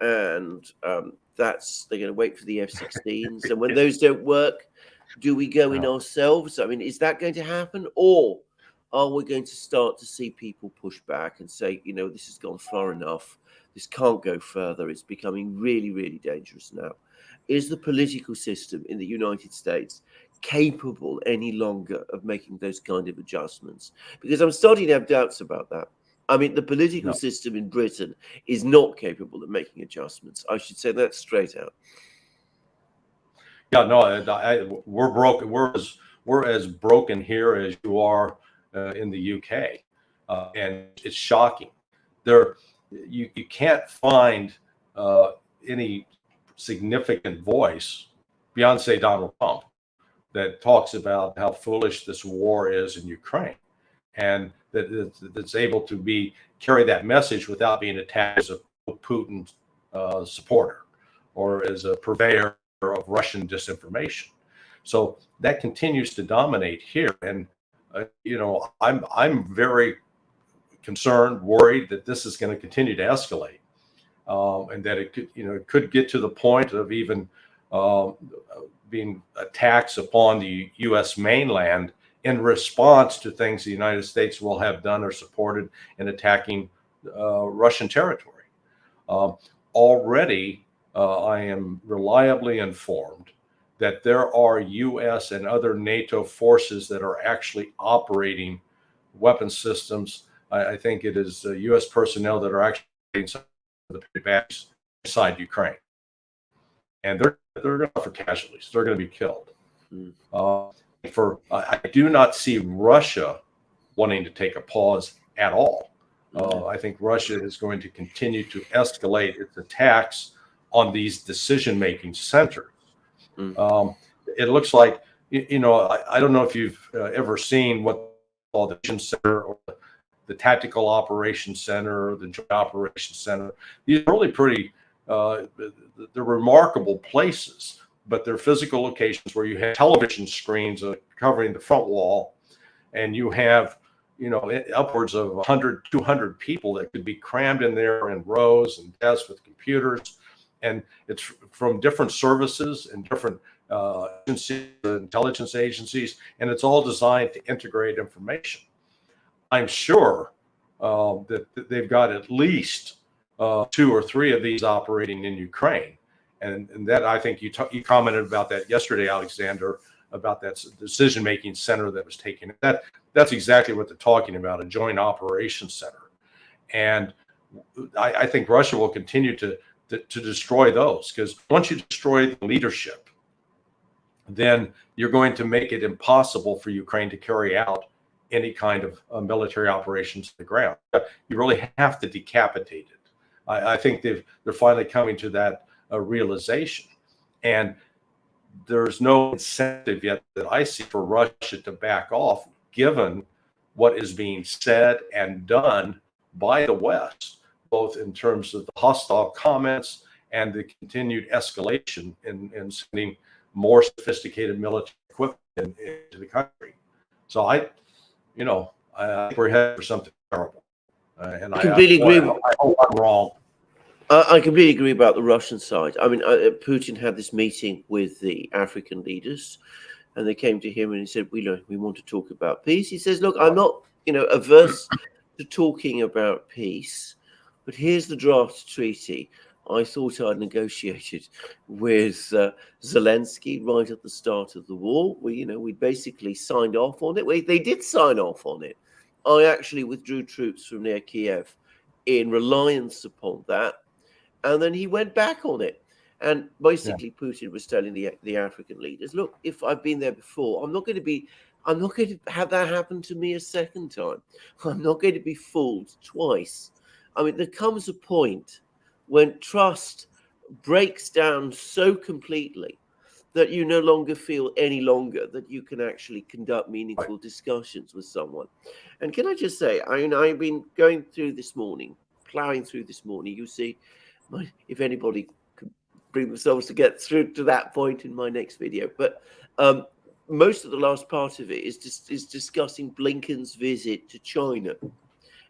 And they're going to wait for the F-16s. And when those don't work, do we go in ourselves? I mean, is that going to happen? Or are we going to start to see people push back and say, this has gone far enough. This can't go further. It's becoming really, really dangerous now. Is the political system in the United States capable any longer of making those kind of adjustments? Because I'm starting to have doubts about that. I mean, the political system in Britain is not capable of making adjustments. I should say that straight out. Yeah, no, we're broken. We're as broken here as you are in the UK, and it's shocking. You can't find any significant voice beyond, say, Donald Trump, that talks about how foolish this war is in Ukraine, and that's able to carry that message without being attacked as a Putin supporter or as a purveyor of Russian disinformation. So that continues to dominate here, and I'm very concerned, worried that this is going to continue to escalate, and that it could get to the point of even being attacks upon the U.S. mainland in response to things the United States will have done or supported in attacking Russian territory. Already, I am reliably informed that there are U.S. and other NATO forces that are actually operating weapon systems. I think it is U.S. personnel that are actually some of the bags inside Ukraine, and they're going to suffer casualties. They're going to be killed. I do not see Russia wanting to take a pause at all. I think Russia is going to continue to escalate its attacks on these decision-making centers. It looks like, I don't know if you've ever seen what called the Vision Center or the Tactical Operations Center or the Joint Operations Center. These are really pretty, they're remarkable places, but they're physical locations where you have television screens covering the front wall, and you have, upwards of 100, 200 people that could be crammed in there in rows and desks with computers. And it's from different services and different intelligence agencies, and it's all designed to integrate information. I'm sure that they've got at least 2 or 3 of these operating in Ukraine. And that, I think you commented about that yesterday, Alexander, about that decision-making center that was taken. That's exactly what they're talking about, a joint operations center. And I think Russia will continue to destroy those, because once you destroy the leadership, then you're going to make it impossible for Ukraine to carry out any kind of military operations on the ground. You really have to decapitate it. I think they're finally coming to that realization, and there's no incentive yet that I see for Russia to back off, given what is being said and done by the West, both in terms of the hostile comments and the continued escalation in sending more sophisticated military equipment into the country. So I think we're headed for something terrible. And I completely agree. I hope I'm wrong. I completely agree about the Russian side. I mean, Putin had this meeting with the African leaders, and they came to him and he said, we want to talk about peace. He says, look, I'm not, averse to talking about peace, but here's the draft treaty I thought I'd negotiated with Zelensky right at the start of the war. We basically signed off on it. They did sign off on it. I actually withdrew troops from near Kiev in reliance upon that. And then he went back on it. And basically, Putin was telling the African leaders, look, if I've been there before, I'm not going to have that happen to me a second time. I'm not going to be fooled twice. I mean, there comes a point when trust breaks down so completely that you no longer feel any longer that you can actually conduct meaningful discussions with someone. And can I just say, I've been going through this morning, plowing through this morning. You see, if anybody could bring themselves to get through to that point in my next video. But most of the last part of it is discussing Blinken's visit to China.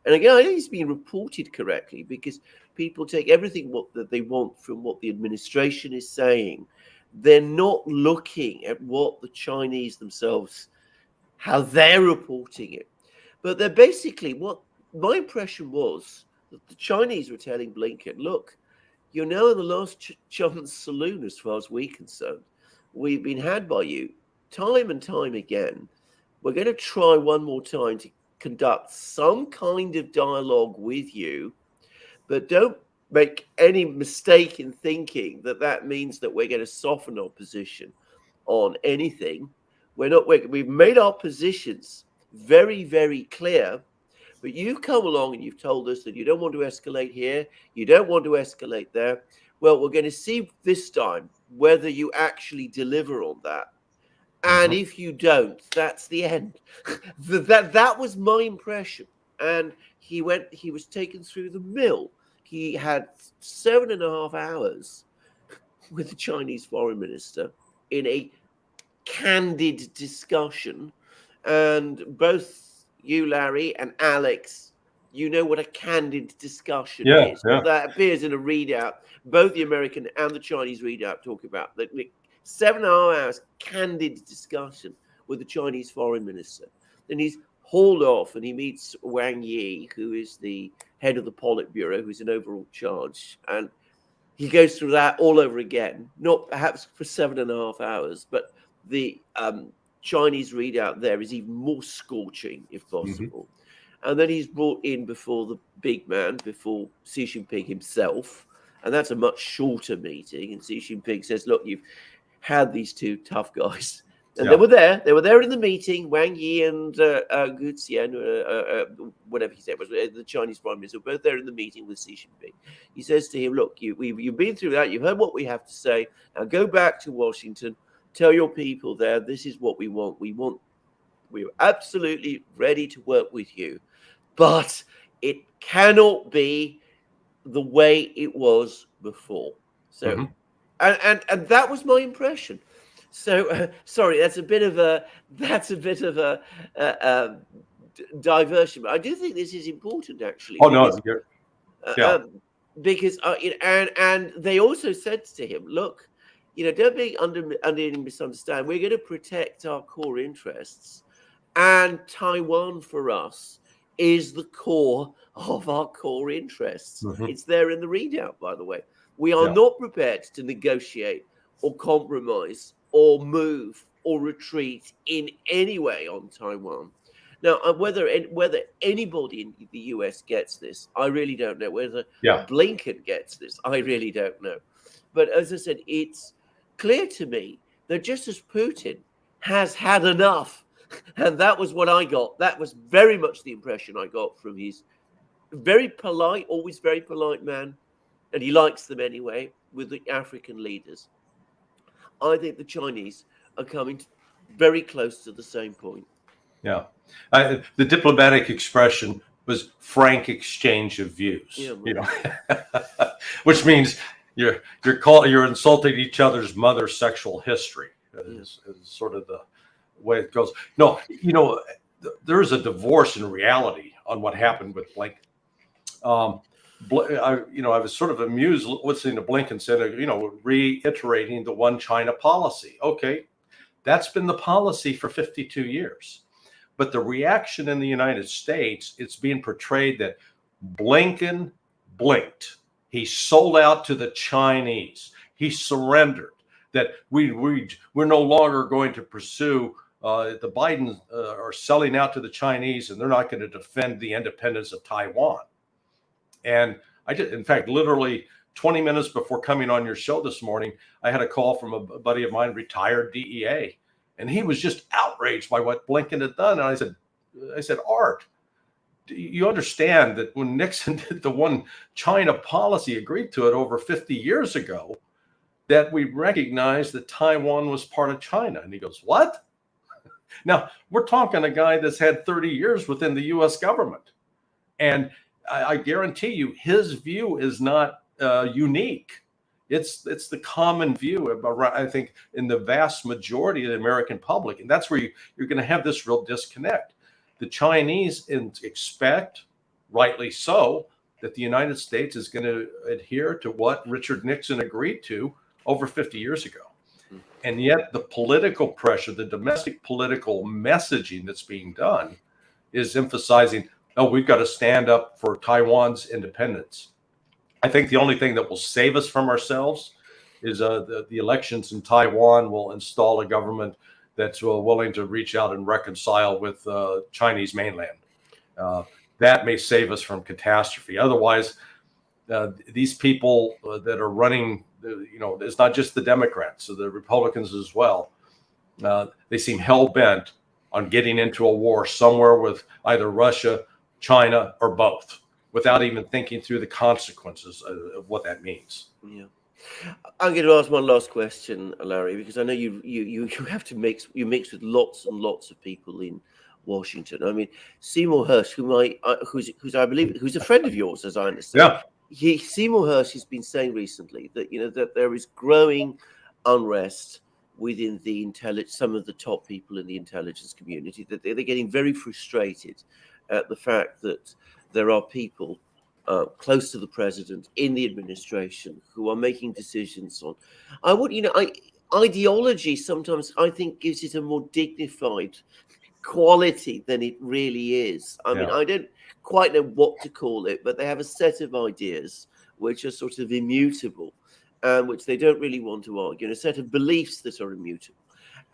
And again, I think it's been reported correctly, because people take everything that they want from what the administration is saying. They're not looking at what the Chinese themselves, how they're reporting it. But they're basically, what my impression was, that the Chinese were telling Blinken, look, you're now in the last chance saloon as far as we're concerned. We've been had by you time and time again. We're going to try one more time to conduct some kind of dialogue with you, but don't make any mistake in thinking that means that we're going to soften our position on anything. We've made our positions very, very clear, but you've come along and you've told us that you don't want to escalate here, you don't want to escalate there. well, we're going to see this time whether you actually deliver on that. And if you don't, that's the end. that was my impression. And he was taken through the mill. He had 7.5 hours with the Chinese foreign minister in a candid discussion. And both you, Larry, and Alex, you know what a candid discussion is. Yeah. That appears in a readout. Both the American and the Chinese readout talk about the 7.5 hours candid discussion with the Chinese foreign minister. Then he's hauled off and he meets Wang Yi, who is the head of the Politburo, who's in overall charge. And he goes through that all over again, not perhaps for 7.5 hours, but the Chinese readout there is even more scorching, if possible. And then he's brought in before the big man, before Xi Jinping himself. And that's a much shorter meeting. And Xi Jinping says, look, you've had these two tough guys. And they were there. They were there in the meeting. Wang Yi and Gu Xian, whatever he said, was the Chinese prime minister, were both there in the meeting with Xi Jinping. He says to him, look, you've been through that. You've heard what we have to say. Now go back to Washington. Tell your people there, this is what we want. We're absolutely ready to work with you. But it cannot be the way it was before. So, and that was my impression. So, sorry, that's a bit of a diversion. But I do think this is important, actually. Oh no, because and they also said to him, look, don't be under any misunderstanding. We're going to protect our core interests, and Taiwan for us is the core of our core interests. It's there in the readout, by the way. We are not prepared to negotiate or compromise or move or retreat in any way on Taiwan. Now, whether anybody in the US gets this, I really don't know. Whether Blinken gets this, I really don't know. But as I said, it's clear to me that just as Putin has had enough, and that was what I got. That was very much the impression I got from his very polite, always very polite man, and he likes them anyway, with the African leaders. I think the Chinese are coming very close to the same point. Yeah. The diplomatic expression was frank exchange of views, which means you're insulting each other's mother's sexual history. Is sort of the way it goes. No, there is a divorce in reality on what happened with Blinken. I was sort of amused listening to Blinken say, reiterating the one China policy. Okay, that's been the policy for 52 years. But the reaction in the United States, it's being portrayed that Blinken blinked. He sold out to the Chinese. He surrendered. That we're no longer going to pursue. The Bidens are selling out to the Chinese, and they're not going to defend the independence of Taiwan. And in fact, literally 20 minutes before coming on your show this morning, I had a call from a buddy of mine, retired DEA, and he was just outraged by what Blinken had done. And I said, Art, do you understand that when Nixon did the one China policy, agreed to it over 50 years ago, that we recognized that Taiwan was part of China? And he goes, what? Now, we're talking a guy that's had 30 years within the U.S. government. And I guarantee you, his view is not unique. It's the common view, I think, in the vast majority of the American public. And that's where you're going to have this real disconnect. The Chinese expect, rightly so, that the United States is going to adhere to what Richard Nixon agreed to over 50 years ago. And yet the political pressure, the domestic political messaging that's being done is emphasizing, we've got to stand up for Taiwan's independence. I think the only thing that will save us from ourselves is the elections in Taiwan will install a government that's willing to reach out and reconcile with Chinese mainland. That may save us from catastrophe. Otherwise, these people that are running, it's not just the Democrats, so the Republicans as well. They seem hell-bent on getting into a war somewhere with either Russia, China, or both, without even thinking through the consequences of what that means. Yeah. I'm going to ask one last question, Larry, because I know you have to mix with lots and lots of people in Washington. I mean, Seymour Hersh, who's a friend of yours, as I understand. Yeah. Seymour Hersh has been saying recently that that there is growing unrest within some of the top people in the intelligence community, that they're getting very frustrated at the fact that there are people close to the president in the administration who are making decisions on. Ideology sometimes I think gives it a more dignified quality than it really is. I mean, I don't quite know what to call it, but they have a set of ideas which are sort of immutable and which they don't really want to argue, and a set of beliefs that are immutable.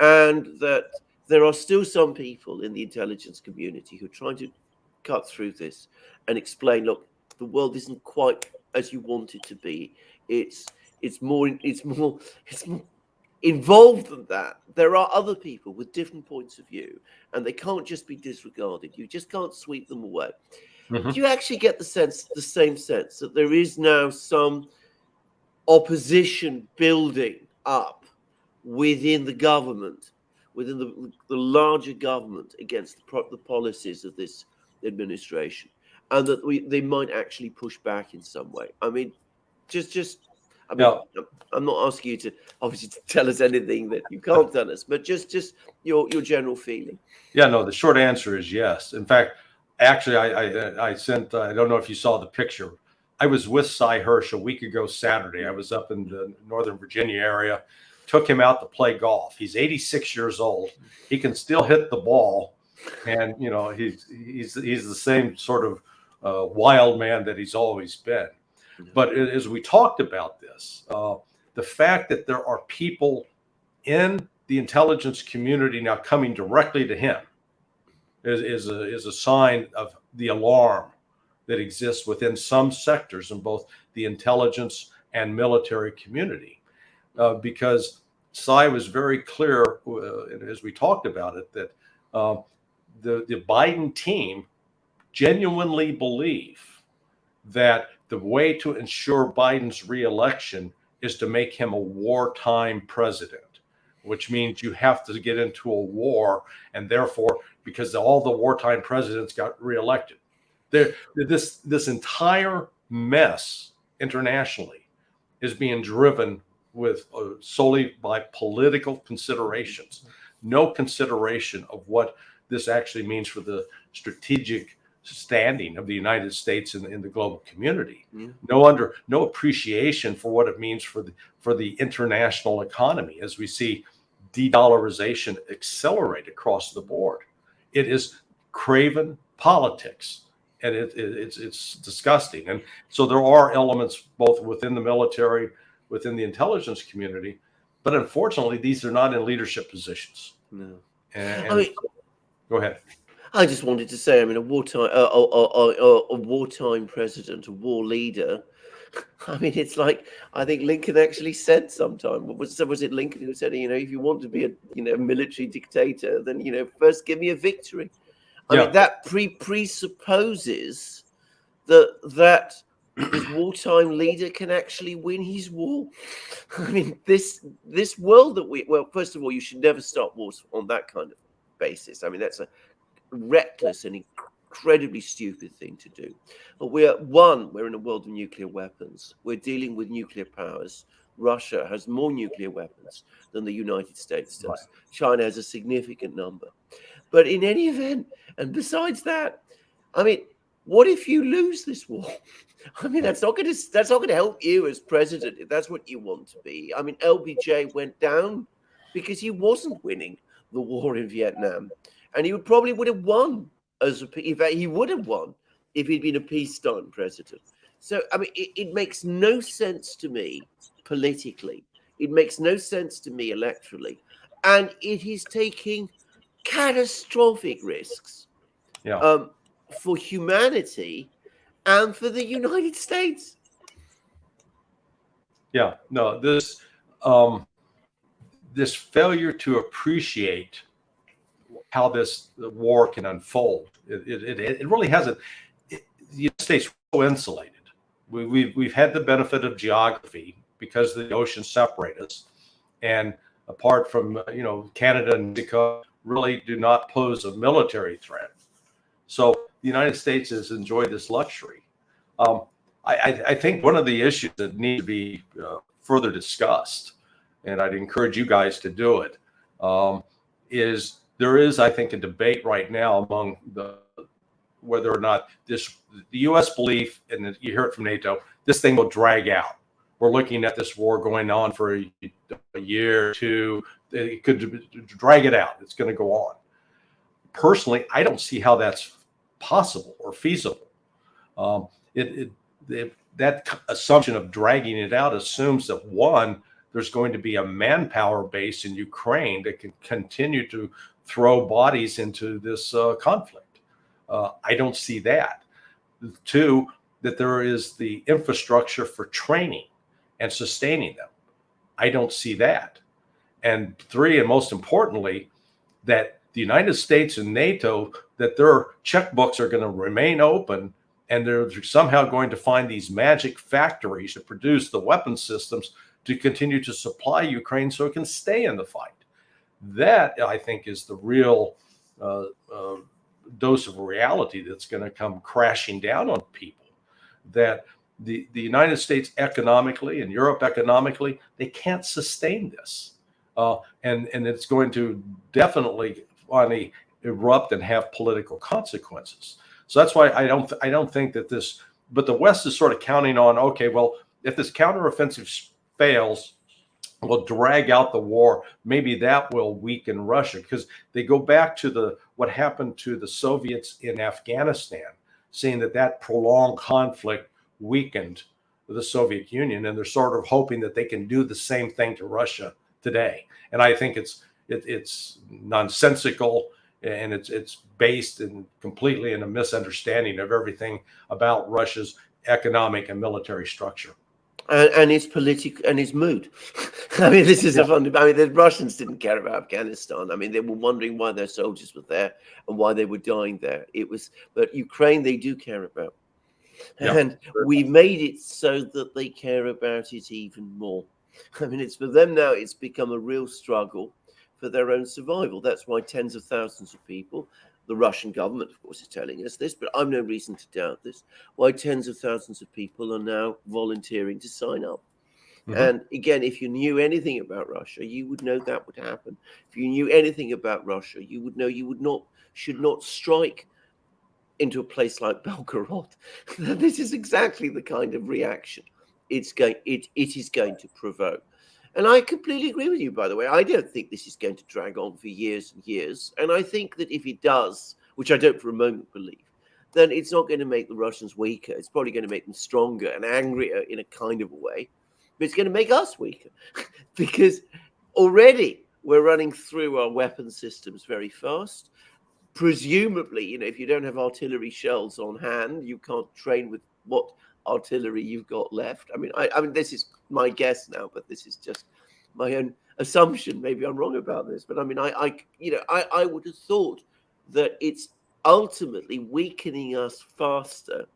And that there are still some people in the intelligence community who are trying to cut through this and explain, look, the world isn't quite as you want it to be. It's more involved than that. There are other people with different points of view, and they can't just be disregarded. You just can't sweep them away. Mm-hmm. Do you actually get the same sense that there is now some opposition building up within the government, within the larger government, against the policies of this administration, and that they might actually push back in some way? I mean, I'm not asking you to obviously to tell us anything that you can't tell us, but just your general feeling. Yeah, no, the short answer is yes. In fact, actually, I sent, I don't know if you saw the picture. I was with Cy Hersh a week ago Saturday. I was up in the Northern Virginia area, took him out to play golf. He's 86 years old. He can still hit the ball. And, he's the same sort of wild man that he's always been. But as we talked about this, the fact that there are people in the intelligence community now coming directly to him is a sign of the alarm that exists within some sectors in both the intelligence and military community. Because Cy was very clear, as we talked about it, that the Biden team genuinely believe that the way to ensure Biden's reelection is to make him a wartime president, which means you have to get into a war, and therefore, because all the wartime presidents got reelected, this entire mess internationally is being driven with solely by political considerations, no consideration of what this actually means for the strategic standing of the United States in the global community. No appreciation for what it means for the international economy as we see de-dollarization accelerate across the board. It is craven politics, and it's disgusting. And so there are elements both within the military, within the intelligence community, but unfortunately these are not in leadership positions. No. And go ahead. I just wanted to say, I mean, a wartime president, a war leader. I mean, it's like, I think Lincoln actually said sometime. Was it Lincoln who said, if you want to be a military dictator, then first give me a victory. I mean, that presupposes that this wartime leader can actually win his war. I mean, this world that first of all, you should never start wars on that kind of basis. I mean, that's a reckless and incredibly stupid thing to do. But we're in a world of nuclear weapons. We're dealing with nuclear powers. Russia has more nuclear weapons than the United States does. Right. China has a significant number. But in any event, and besides that, I mean, what if you lose this war? I mean, that's not going to help you as president if that's what you want to be. I mean, LBJ went down because he wasn't winning the war in Vietnam. And he probably would have won he would have won if he'd been a peacetime president. So, I mean, it makes no sense to me politically. It makes no sense to me electorally. And it is taking catastrophic risks for humanity and for the United States. Yeah, no, this failure to appreciate how this war can unfold. It really hasn't. The United States is so insulated. We've had the benefit of geography because the ocean separate us. And apart from, Canada and Mexico really do not pose a military threat. So the United States has enjoyed this luxury. I think one of the issues that need to be further discussed, and I'd encourage you guys to do it, is there is, I think, a debate right now among whether or not the U.S. belief, and you hear it from NATO, this thing will drag out. We're looking at this war going on for a year or two. It could drag it out. It's going to go on. Personally, I don't see how that's possible or feasible. That assumption of dragging it out assumes that, one, there's going to be a manpower base in Ukraine that can continue to throw bodies into this conflict. I don't see that. Two, that there is the infrastructure for training and sustaining them. I don't see that. And three, and most importantly, that the United States and NATO, that their checkbooks are going to remain open, and they're somehow going to find these magic factories to produce the weapon systems to continue to supply Ukraine so it can stay in the fight. That, I think, is the real dose of reality that's going to come crashing down on people. That the United States economically and Europe economically, they can't sustain this. And it's going to definitely finally erupt and have political consequences. So that's why I don't think that this, but the West is sort of counting on, okay, well, if this counteroffensive fails, we'll drag out the war. Maybe that will weaken Russia, because they go back to what happened to the Soviets in Afghanistan, seeing that prolonged conflict weakened the Soviet Union, and they're sort of hoping that they can do the same thing to Russia today. And I think it's nonsensical, and it's based completely in a misunderstanding of everything about Russia's economic and military structure. And his political and his mood. I mean, this is a fun. I mean, the Russians didn't care about Afghanistan. I mean, they were wondering why their soldiers were there and why they were dying there. But Ukraine, they do care about. Yeah. And we made it so that they care about it even more. I mean, it's for them now, it's become a real struggle for their own survival. That's why tens of thousands of people, the Russian government, of course, is telling us this, but I've no reason to doubt this, why tens of thousands of people are now volunteering to sign up. Mm-hmm. And again, if you knew anything about Russia, you would know that would happen. If you knew anything about Russia, you would know should not strike into a place like Belgorod. This is exactly the kind of reaction it is going to provoke. And I completely agree with you, by the way. I don't think this is going to drag on for years and years. And I think that if it does, which I don't for a moment believe, then it's not going to make the Russians weaker. It's probably going to make them stronger and angrier in a kind of a way. But it's going to make us weaker because already we're running through our weapon systems very fast. Presumably, if you don't have artillery shells on hand, you can't train with what artillery you've got left. I mean, this is my guess now, but this is just my own assumption. Maybe I'm wrong about this, but I mean, I would have thought that it's ultimately weakening us faster.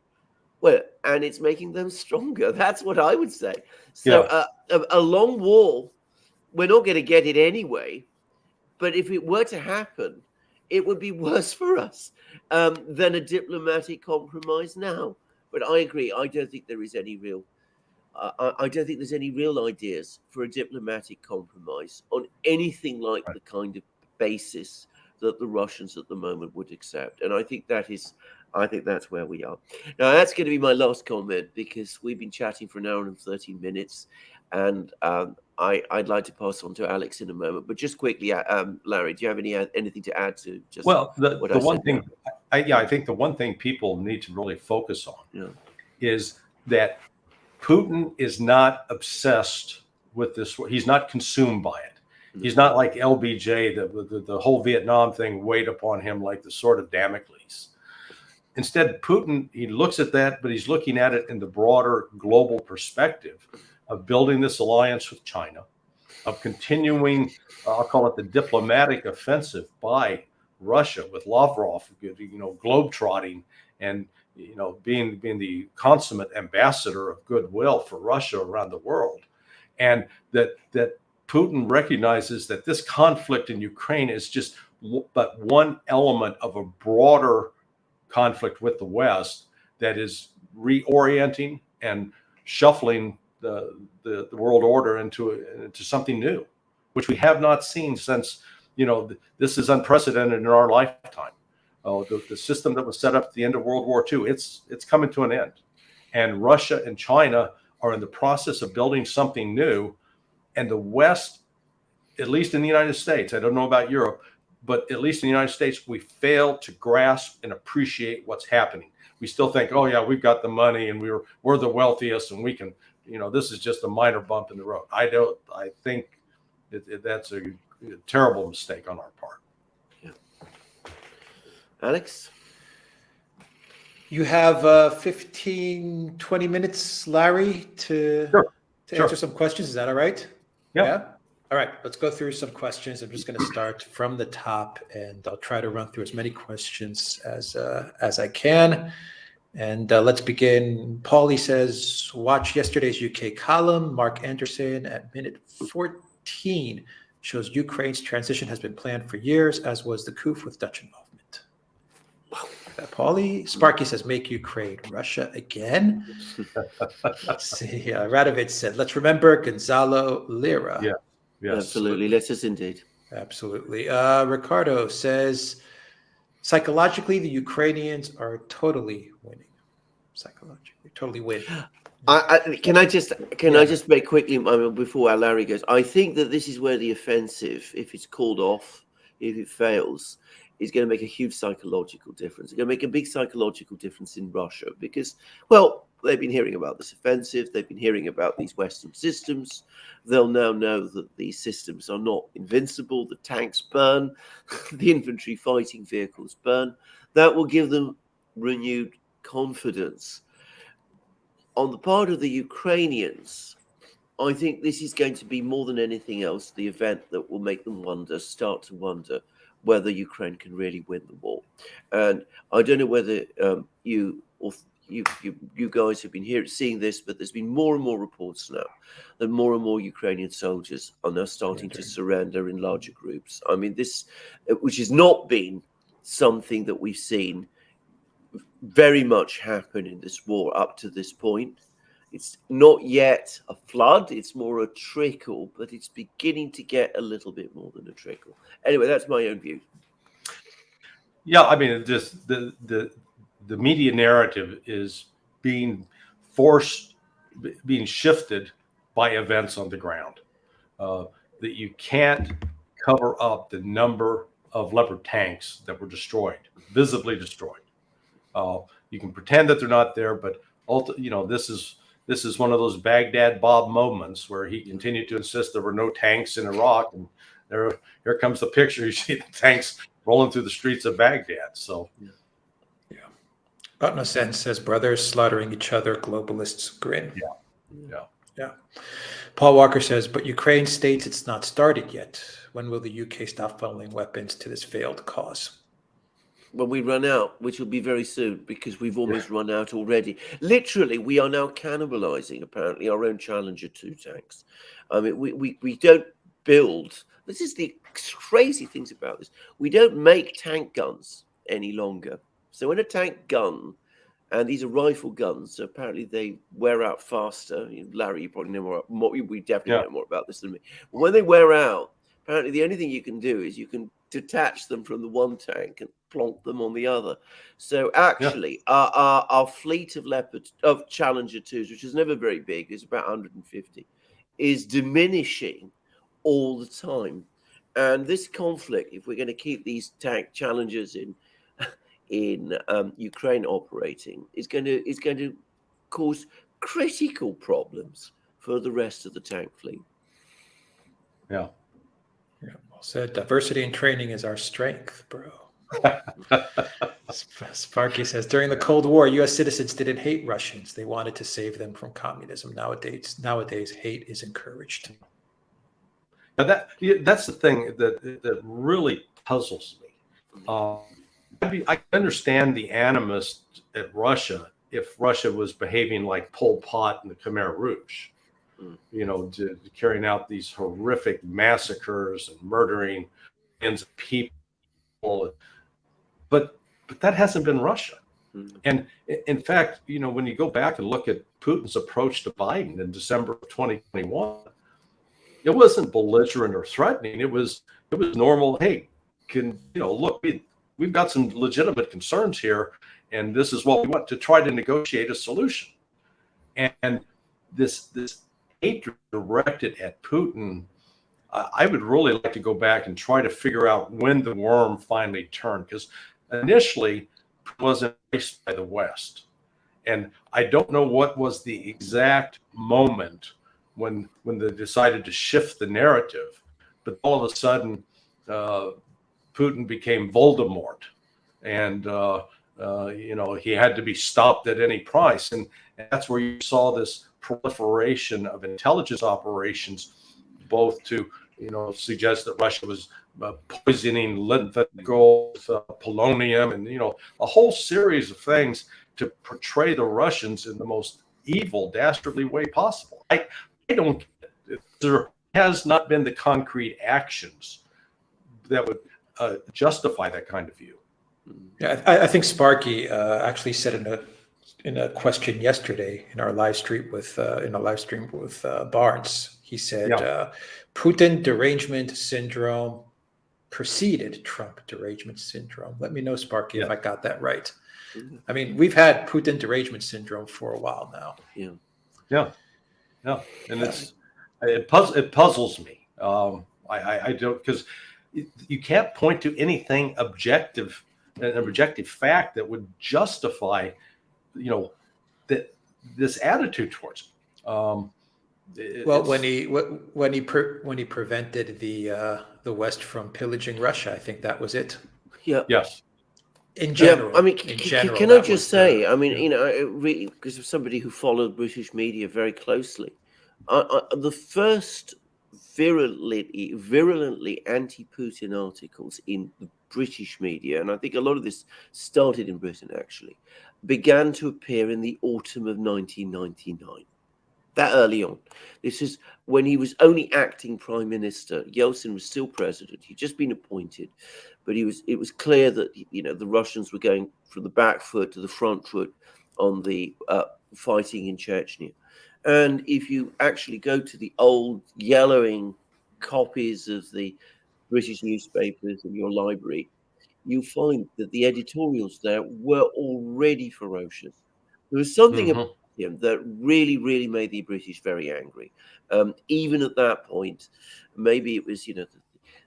Well, and it's making them stronger. That's what I would say. So a long war, we're not going to get it anyway. But if it were to happen, it would be worse for us than a diplomatic compromise now. But I agree. I don't think there is any real. I don't think there's any real ideas for a diplomatic compromise on anything like the kind of basis that the Russians at the moment would accept. And I think that's where we are. Now, that's going to be my last comment because we've been chatting for an hour and 13 minutes. And I'd like to pass on to Alex in a moment. But just quickly, Larry, do you have anything to add to just the one thing? I think the one thing people need to really focus on is that Putin is not obsessed with this. He's not consumed by it. He's not like LBJ, the whole Vietnam thing weighed upon him like the sword of Damocles. Instead, Putin, he looks at that, but he's looking at it in the broader global perspective of building this alliance with China, of continuing, I'll call it the diplomatic offensive by Russia with Lavrov, globetrotting and, being the consummate ambassador of goodwill for Russia around the world. and that Putin recognizes that this conflict in Ukraine is just but one element of a broader conflict with the West that is reorienting and shuffling the world order into something new, which we have not seen since, this is unprecedented in our lifetime. The system that was set up at the end of World War II, it's coming to an end. And Russia and China are in the process of building something new. And the West, at least in the United States, I don't know about Europe, but at least in the United States, we fail to grasp and appreciate what's happening. We still think, oh yeah, we've got the money and we're the wealthiest and we can, this is just a minor bump in the road. I think that's a terrible mistake on our part. Yeah. Alex? You have 15, 20 minutes, Larry, to answer some questions. Is that all right? Yeah. All right, let's go through some questions. I'm just going to start from the top, and I'll try to run through as many questions as I can. And let's begin. Paulie says, watch yesterday's UK column. Mark Anderson at minute 14 shows Ukraine's transition has been planned for years, as was the coup with Dutch involvement. Paulie. Sparky says, make Ukraine Russia again. Let's see. Radovic said, let's remember Gonzalo Lira. Yeah. Yes. Absolutely. Let us indeed. Absolutely. Ricardo says, psychologically, the Ukrainians are totally winning. Psychologically, totally win. Can I just make quickly before Larry goes? I think that this is where the offensive, if it's called off, if it fails, is going to make a huge psychological difference. It's going to make a big psychological difference in Russia because, well, they've been hearing about this offensive. They've been hearing about these Western systems. They'll now know that these systems are not invincible. The tanks burn, the infantry fighting vehicles burn. That will give them renewed confidence. On the part of the Ukrainians, I think this is going to be more than anything else the event that will make them start to wonder whether Ukraine can really win the war. And I don't know whether you guys have been seeing this, but there's been more and more reports now that more and more Ukrainian soldiers are now starting to surrender in larger groups. I mean, this, which has not been something that we've seen very much happen in this war up to this point. It's not yet a flood, it's more a trickle, but it's beginning to get a little bit more than a trickle. Anyway, that's my own view. Yeah, I mean, just the media narrative is being shifted by events on the ground. That you can't cover up the number of Leopard tanks that were destroyed, visibly destroyed. You can pretend that they're not there, but this is one of those Baghdad Bob moments where he continued to insist there were no tanks in Iraq, and here comes the picture. You see the tanks rolling through the streets of Baghdad. So, yeah. Got no sense, says brothers slaughtering each other. Globalists grin. Yeah. Paul Walker says, but Ukraine states it's not started yet. When will the UK stop funneling weapons to this failed cause? When we run out, which will be very soon, because we've almost run out already. Literally, we are now cannibalizing, apparently, our own Challenger 2 tanks. I mean, we don't build. This is the crazy things about this. We don't make tank guns any longer. So when a tank gun, and these are rifle guns, so apparently they wear out faster. Larry, you probably know more. We definitely know more about this than me. But when they wear out, apparently the only thing you can do is you can detach them from the one tank and plonk them on the other. So actually, our fleet of Challenger 2s, which is never very big, is about 150, is diminishing all the time. And this conflict, if we're going to keep these tank Challengers in Ukraine operating, is going to cause critical problems for the rest of the tank fleet. Yeah, well said. Diversity in training is our strength, bro. Sparky says, during the Cold War, U.S. citizens didn't hate Russians. They wanted to save them from communism. Nowadays, hate is encouraged. Now that's the thing that really puzzles me. I understand the animus at Russia if Russia was behaving like Pol Pot and the Khmer Rouge. to carrying out these horrific massacres and murdering millions of people. But that hasn't been Russia. And in fact, when you go back and look at Putin's approach to Biden in December of 2021, it wasn't belligerent or threatening. It was normal. Hey, look, we've got some legitimate concerns here, and this is what we want to try to negotiate a solution. And this hatred directed at Putin, I would really like to go back and try to figure out when the worm finally turned, because initially it was embraced by the West. And I don't know what was the exact moment when they decided to shift the narrative, but all of a sudden Putin became Voldemort, and he had to be stopped at any price. And that's where you saw this proliferation of intelligence operations, both to suggest that Russia was poisoning Litvinenko with polonium, and a whole series of things to portray the Russians in the most evil, dastardly way possible. I don't. There has not been the concrete actions that would justify that kind of view. Yeah, I think Sparky actually said in a question yesterday in our live stream with Barnes. He said Putin derangement syndrome preceded Trump derangement syndrome. Let me know, Sparky, if I got that right. I mean, we've had Putin derangement syndrome for a while now. Yeah, and it puzzles me. I don't, because you can't point to anything objective, an objective fact that would justify, that this attitude towards him. When he prevented the West from pillaging Russia, I think that was it. Yeah. Yes. In general, can I just say, because of somebody who followed British media very closely, the first virulently anti-Putin articles in the British media, and I think a lot of this started in Britain actually, began to appear in the autumn of 1999. That early on. This is when he was only acting prime minister. Yeltsin was still president. He'd just been appointed, but it was clear that the Russians were going from the back foot to the front foot on the fighting in Chechnya. And if you actually go to the old yellowing copies of the British newspapers in your library, you find that the editorials there were already ferocious. There was something about him that really, really made the British very angry. Even at that point, maybe it was,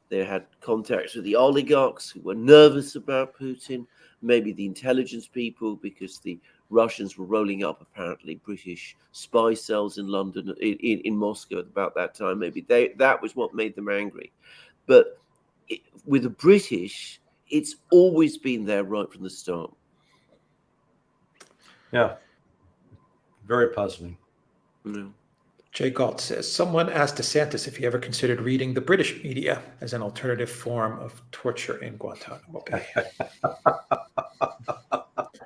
they had contacts with the oligarchs who were nervous about Putin, maybe the intelligence people, because the Russians were rolling up apparently British spy cells in London, in Moscow at about that time. Maybe that was what made them angry. But with the British, it's always been there right from the start. Yeah. Very puzzling. Yeah. Jay Galt says, someone asked DeSantis if he ever considered reading the British media as an alternative form of torture in Guantanamo Bay.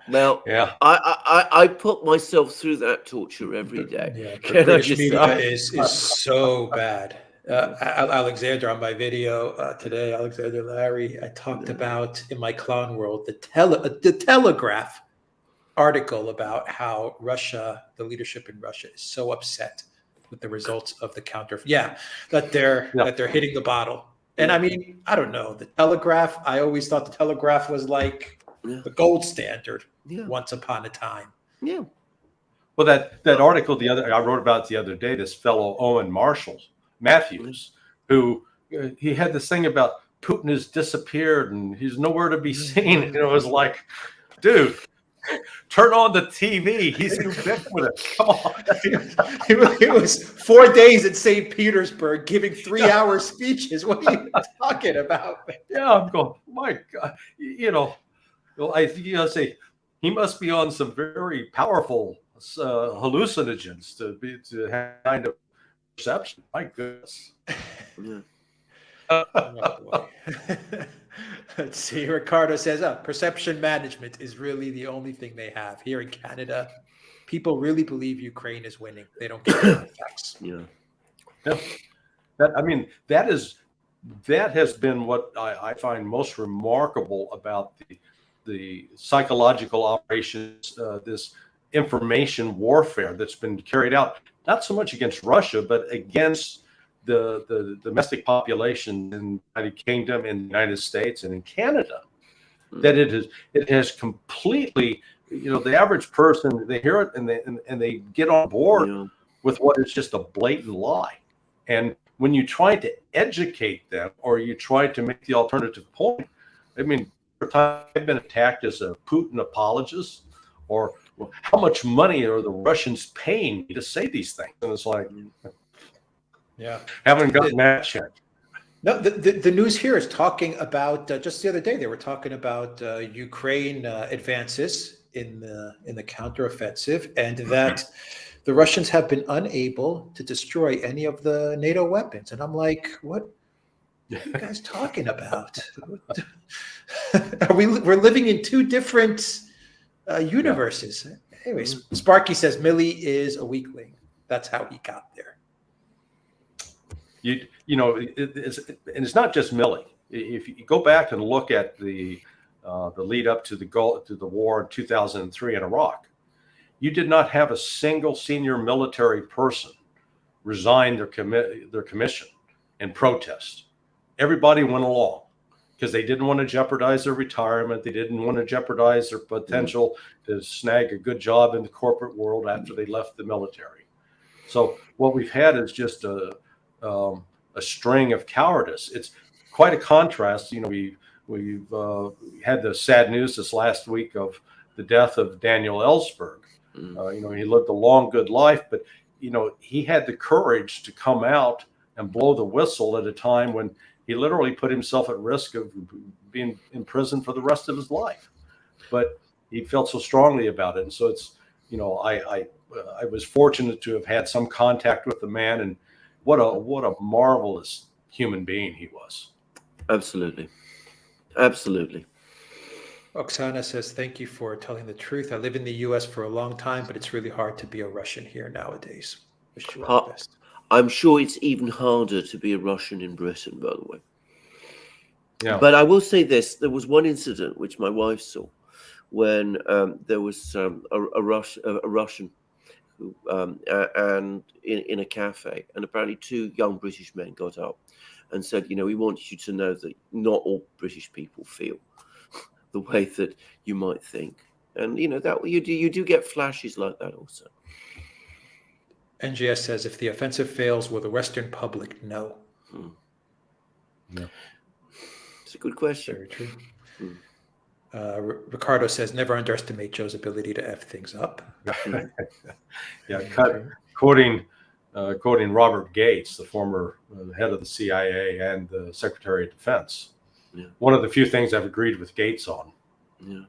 Well, yeah, I put myself through that torture every day. Yeah, the British media is so bad. Alexander, on my video today, Alexander Larry, I talked about in my clown world the Telegraph article about how Russia, the leadership in Russia, is so upset with the results of the that they're hitting the bottle. And I mean, I don't know, the Telegraph. I always thought the Telegraph was like the gold standard once upon a time. Yeah. Well, that article I wrote about the other day, this fellow Owen Matthews, who he had this thing about Putin has disappeared and he's nowhere to be seen. And it was like, dude, turn on the TV. He's ubiquitous. Come on. It was 4 days in St. Petersburg giving 3-hour speeches. What are you talking about? Yeah, I'm going, my God. I think say he must be on some very powerful hallucinogens to have kind of perception. My goodness. Let's see. Ricardo says, perception management is really the only thing they have here in Canada. people really believe Ukraine is winning. They don't care about the facts. Yeah. Yeah. That has been what I find most remarkable about the psychological operations, this information warfare that's been carried out, not so much against Russia, but against the domestic population in the United Kingdom, in the United States, and in Canada. That it has completely, the average person, they hear it and they get on board with what is just a blatant lie. And when you try to educate them or you try to make the alternative point, I mean, I've been attacked as a Putin apologist, or well, how much money are the Russians paying me to say these things? And it's like, yeah, haven't gotten that yet. No, the news here is talking about just the other day they were talking about Ukraine advances in the counteroffensive, and that the Russians have been unable to destroy any of the NATO weapons. And I'm like, what are you guys talking about? We're living in two different universes. Yeah. Anyways, Sparky says Milley is a weakling. That's how he got there. It's not just Milley. If you go back and look at the lead up to the war in 2003 in Iraq, you did not have a single senior military person resign their commission in protest. Everybody went along because they didn't want to jeopardize their retirement. They didn't want to jeopardize their potential to snag a good job in the corporate world after they left the military. So what we've had is just a string of cowardice. It's quite a contrast. We've had the sad news this last week of the death of Daniel Ellsberg. He lived a long, good life, but he had the courage to come out and blow the whistle at a time when he literally put himself at risk of being in prison for the rest of his life. But he felt so strongly about it, and so it's I was fortunate to have had some contact with the man, and what a marvelous human being he was. Absolutely. Oksana says, thank you for telling the truth. I live in the US for a long time, but it's really hard to be a Russian here nowadays. Wish you all the best. I'm sure it's even harder to be a Russian in Britain, by the way. Yeah. But I will say this. There was one incident which my wife saw when there was a Russian who, and in a cafe, and apparently two young British men got up and said, we want you to know that not all British people feel the way that you might think. And, that you do get flashes like that also. NGS says, if the offensive fails, will the Western public know? Yeah. It's a good question. Very true. Ricardo says, never underestimate Joe's ability to F things up. Yeah, quoting Robert Gates, the former head of the CIA and the Secretary of Defense. Yeah. One of the few things I've agreed with Gates on. Yeah.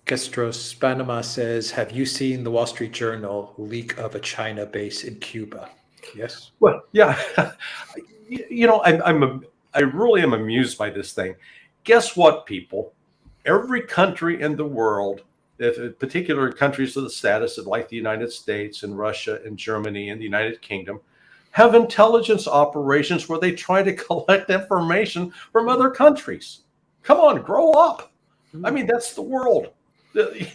Gestros Panama says, have you seen the Wall Street Journal leak of a China base in Cuba? Yes. Well, yeah. I really am amused by this thing. Guess what, people? Every country in the world, particular countries of the status of like the United States and Russia and Germany and the United Kingdom, have intelligence operations where they try to collect information from other countries. Come on, grow up. I mean, that's the world. I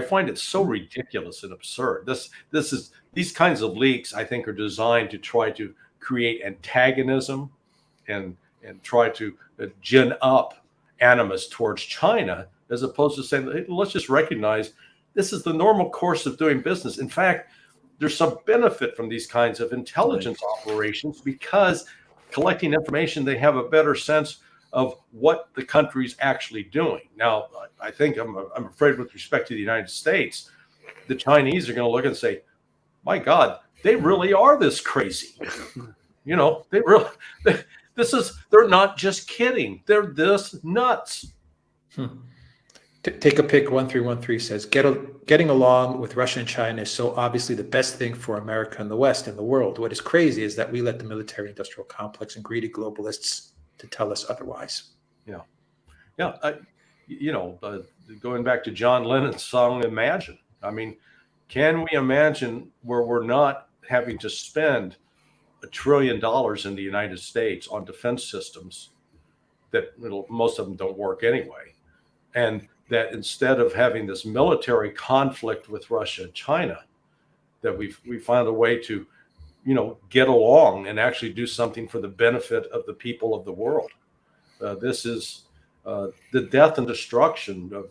find it so ridiculous and absurd. These kinds of leaks, I think, are designed to try to create antagonism and try to gin up animus towards China, as opposed to saying, hey, let's just recognize this is the normal course of doing business. In fact, there's some benefit from these kinds of intelligence operations because collecting information, they have a better sense of what the country's actually doing. Now, I think I'm afraid with respect to the United States, the Chinese are going to look and say, my God, they really are this crazy. They're not just kidding. They're this nuts. Take a pick 1313 says, getting along with Russia and China is so obviously the best thing for America and the West and the world. What is crazy is that we let the military industrial complex and greedy globalists to tell us otherwise. Yeah. going back to John Lennon's song Imagine. I mean, can we imagine where we're not having to spend $1 trillion in the United States on defense systems that most of them don't work anyway, and that instead of having this military conflict with Russia and China, that we found a way to, get along and actually do something for the benefit of the people of the world. This is the death and destruction of,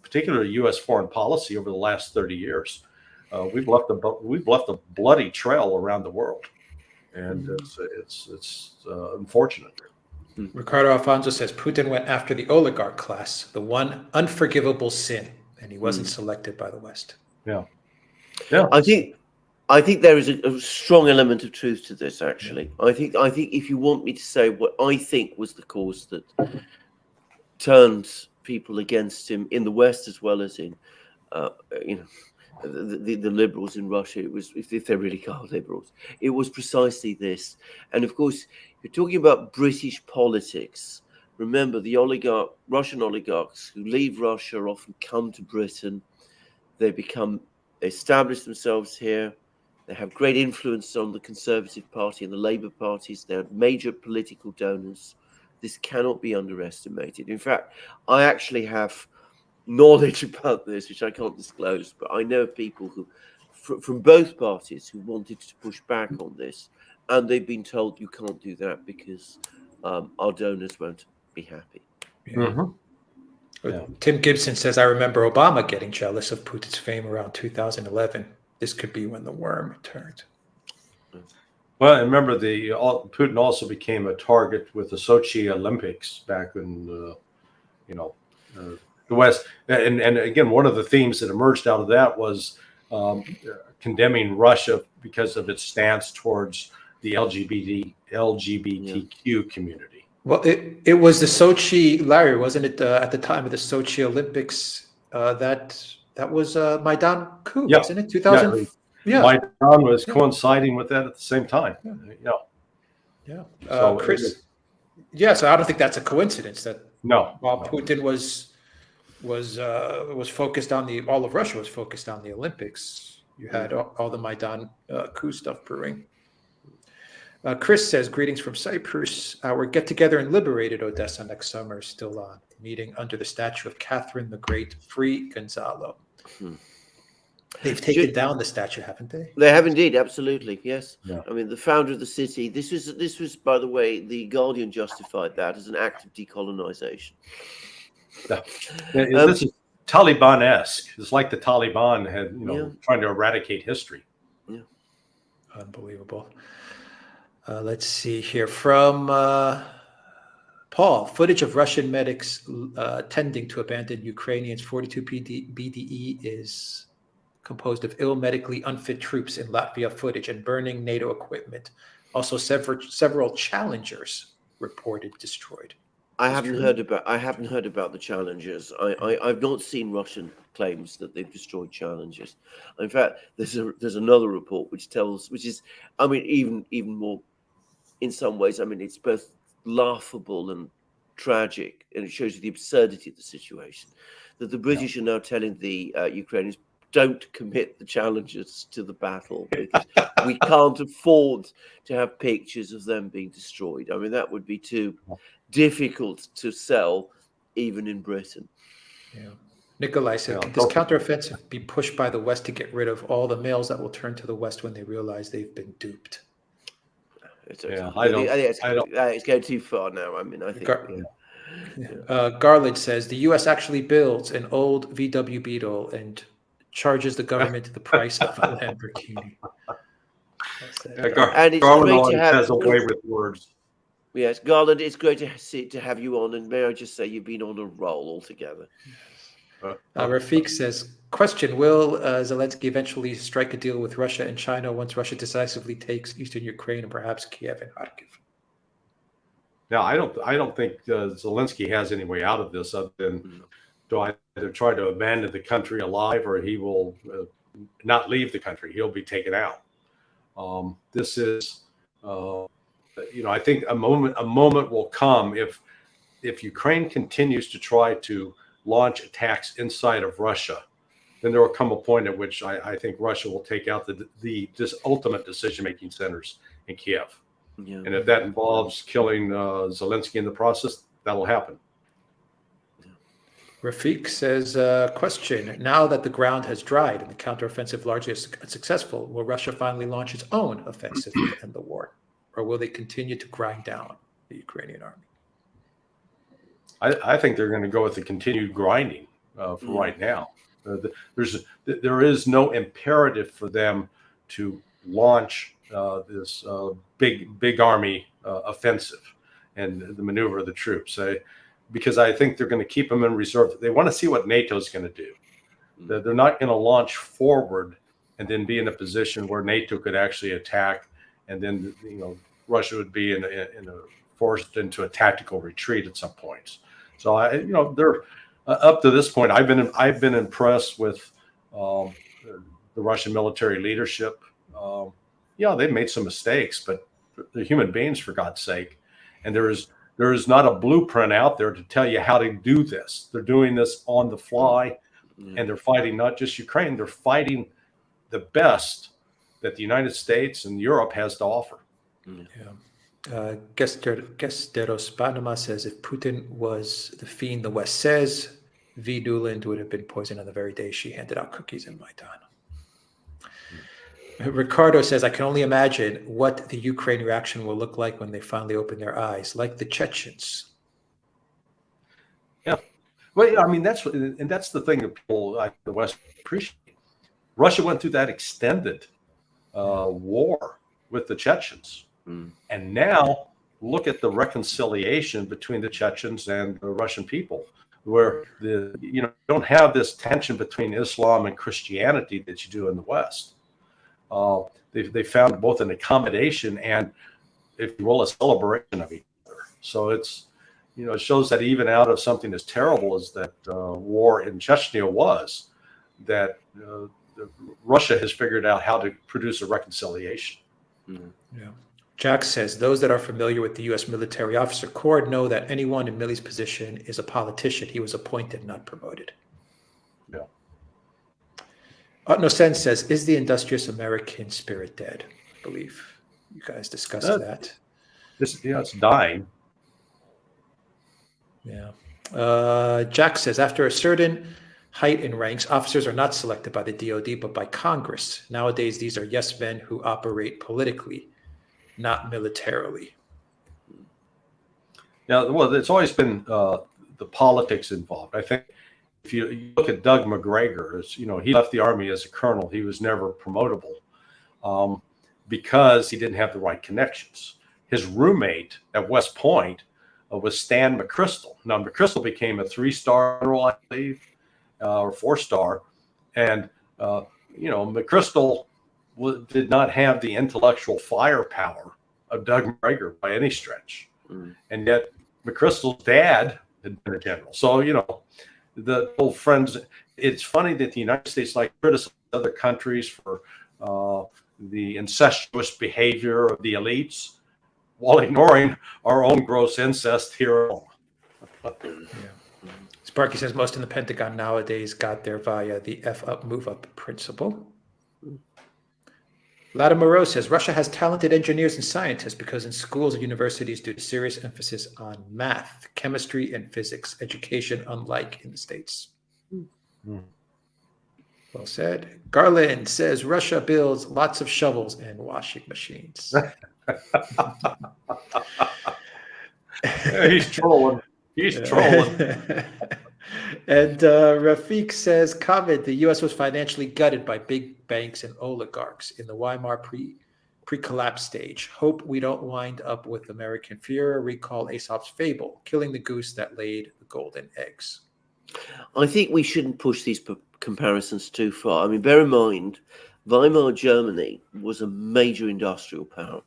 particularly U.S. foreign policy over the last 30 years. We've left a bloody trail around the world, and it's unfortunate. Ricardo Alfonso says Putin went after the oligarch class, the one unforgivable sin, and he wasn't selected by the West. Yeah. I think there is a strong element of truth to this. Actually, I think if you want me to say what I think was the cause that turned people against him in the West as well as in, the liberals in Russia, it was, if they really are liberals, it was precisely this. And of course, you're talking about British politics. Remember, the Russian oligarchs who leave Russia often come to Britain. They establish themselves here. They have great influence on the Conservative Party and the Labour parties. They're major political donors. This cannot be underestimated. In fact, I actually have knowledge about this, which I can't disclose, but I know people who, from both parties, who wanted to push back on this, and they've been told you can't do that because our donors won't be happy. Tim Gibson says, I remember Obama getting jealous of Putin's fame around 2011. This could be when the worm turned. Well, I remember Putin also became a target with the Sochi Olympics back in the West. And again, one of the themes that emerged out of that was condemning Russia because of its stance towards the LGBTQ community. Well, it was the Sochi, Larry, wasn't it? At the time of the Sochi Olympics, that was Maidan coup, wasn't it? 2000. Yeah. Maidan was coinciding with that at the same time. Yeah. So Chris. So I don't think that's a coincidence that while Putin was focused on all of Russia was focused on the Olympics, you had all the Maidan coup stuff brewing. Chris says, greetings from Cyprus. Our get-together in liberated Odessa next summer is still on. Meeting under the statue of Catherine the Great, free Gonzalo. They've taken down the statue, haven't they? They have indeed, absolutely, yes. Yeah. I mean, the founder of the city, this was, by the way, the Guardian justified that as an act of decolonization. This is Taliban-esque. It's like the Taliban had, trying to eradicate history. Yeah. Unbelievable. Let's see here from Paul. Footage of Russian medics tending to abandon Ukrainians 42 BDE is composed of ill, medically unfit troops in Latvia footage and burning NATO equipment. Also, several Challengers reported destroyed. I haven't heard about the Challengers. I've not seen Russian claims that they've destroyed Challengers. In fact, there's another report which is, I mean, even more. In some ways, I mean, it's both laughable and tragic, and it shows you the absurdity of the situation. That the British are now telling the Ukrainians, don't commit the Challengers to the battle because we can't afford to have pictures of them being destroyed. I mean, that would be too difficult to sell, even in Britain. Yeah. Nikolai said, could this counteroffensive be pushed by the West to get rid of all the males that will turn to the West when they realize they've been duped? I think it's going too far now. I mean, I think. Garland says the U.S. actually builds an old VW Beetle and charges the government the price of a Lamborghini. And it's Garland great to have. Has a way with words. Yes, Garland, it's great to have you on, and may I just say you've been on a roll altogether. Rafiq says, question, will Zelensky eventually strike a deal with Russia and China once Russia decisively takes eastern Ukraine and perhaps Kiev and Kharkiv? Now, I don't think Zelensky has any way out of this other than to either try to abandon the country alive or he will not leave the country. He'll be taken out. This is, I think a moment will come if if Ukraine continues to try to launch attacks inside of Russia, then there will come a point at which I think Russia will take out this ultimate decision-making centers in Kiev. Yeah. And if that involves killing Zelensky in the process, that'll happen. Rafik says, question, now that the ground has dried and the counteroffensive largely is unsuccessful, will Russia finally launch its own offensive to end the war? Or will they continue to grind down the Ukrainian army? I think they're going to go with the continued grinding for right now. There is no imperative for them to launch this big army offensive and the maneuver of the troops. Because I think they're going to keep them in reserve. They want to see what NATO is going to do. They're not going to launch forward and then be in a position where NATO could actually attack, and then Russia would be forced into a tactical retreat at some points. So they're up to this point. I've been impressed with the Russian military leadership. They've made some mistakes, but they're human beings, for God's sake. And there is not a blueprint out there to tell you how to do this. They're doing this on the fly, and they're fighting not just Ukraine. They're fighting the best that the United States and Europe has to offer. Gesteros Panama says, if Putin was the fiend the West says, V. Nuland would have been poisoned on the very day she handed out cookies in Maidan. Ricardo says, I can only imagine what the Ukraine reaction will look like when they finally open their eyes, like the Chechens. Yeah. Well, I mean, that's the thing that people like the West appreciate. Russia went through that extended war with the Chechens. And now look at the reconciliation between the Chechens and the Russian people, where you don't have this tension between Islam and Christianity that you do in the West. They found both an accommodation and, if you will, a celebration of each other. So it shows that even out of something as terrible as that war in Chechnya was, that Russia has figured out how to produce a reconciliation. Yeah. Jack says, those that are familiar with the U.S. military officer corps know that anyone in Milley's position is a politician. He was appointed, not promoted. Yeah. No Sense says, is the industrious American spirit dead? I believe you guys discussed that. It's dying. Yeah. Jack says, after a certain height in ranks, officers are not selected by the DoD, but by Congress. Nowadays, these are yes men who operate politically, not militarily. Now, well, it's always been the politics involved. I think if you look at Doug McGregor, he left the Army as a colonel. He was never promotable because he didn't have the right connections. His roommate at West Point was Stan McChrystal. Now, McChrystal became a 3-star general, I believe, or 4-star. And, McChrystal did not have the intellectual firepower of Doug McGregor by any stretch. And yet McChrystal's dad had been a general. So, the old friends, it's funny that the United States criticize other countries for the incestuous behavior of the elites while ignoring our own gross incest here. Sparky says most in the Pentagon nowadays got there via the F-up, move-up principle. Latimer says Russia has talented engineers and scientists because in schools and universities due to serious emphasis on math, chemistry, and physics education, unlike in the States. Well said. Garland says Russia builds lots of shovels and washing machines. He's trolling. He's trolling. And Rafik says, comment, the U.S. was financially gutted by big banks and oligarchs in the Weimar pre-collapse stage. Hope we don't wind up with American Führer. Recall Aesop's fable, killing the goose that laid the golden eggs. I think we shouldn't push these comparisons too far. I mean, bear in mind, Weimar Germany was a major industrial power.